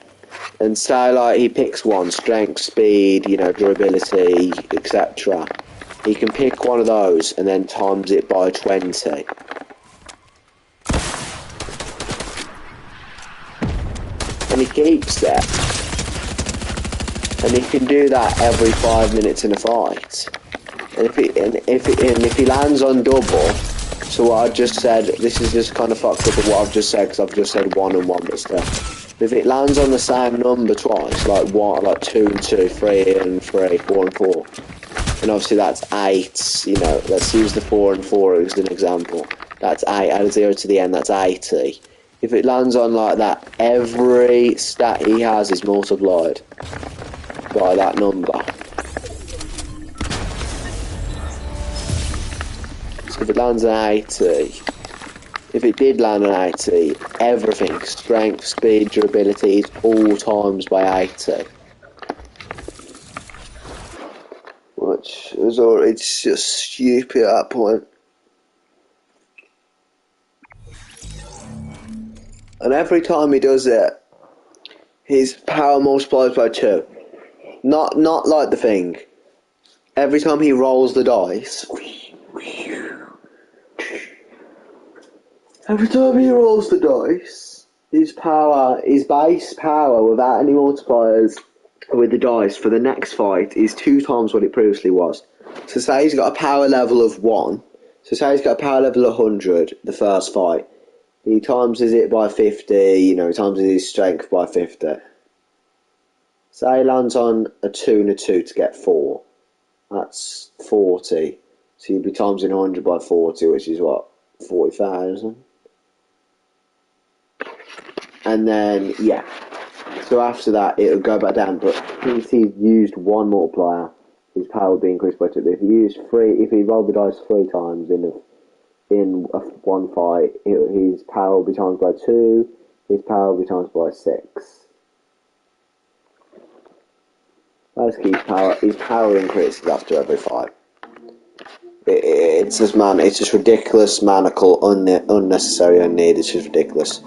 And say like he picks one, strength, speed, you know, durability, etc. He can pick one of those and then times it by 20. And he keeps that. And he can do that every 5 minutes in a fight. And if he lands on double, so what I just said, this is just kind of fucked up with what I've just said, because I've just said 1 and 1, but still. If it lands on the same number twice, like 2 and 2, 3 and 3, 4 and 4, and obviously that's 8, you know, let's use the 4 and 4 as an example. That's 8, add a 0 to the end, that's 80. If it lands on like that, every stat he has is multiplied by that number. So if it lands on 80, If it did land on 80, everything, strength, speed, durability, is all times by 80. Which is all, it's just stupid at that point. And every time he does it, his power multiplies by 2. Not like the thing. Every time he rolls the dice, his base power without any multipliers with the dice for the next fight is 2 times what it previously was. So say he's got a power level of 1. So say he's got a power level of 100 the first fight. He times it by 50, he times his strength by 50. Say he lands on a 2 and a 2 to get 4. That's 40. So you'd be timesing 100 by 40, which is what? 40,000. And then, yeah. So after that, it'll go back down. But since he's used 1 multiplier, his power would be increased by 2. But if he rolled the dice 3 times in one fight, his power will be times by 2. His power will be times by 6. Basically, his power increases after every fight. It's just ridiculous, maniacal, unnecessary, unneeded. It's just ridiculous.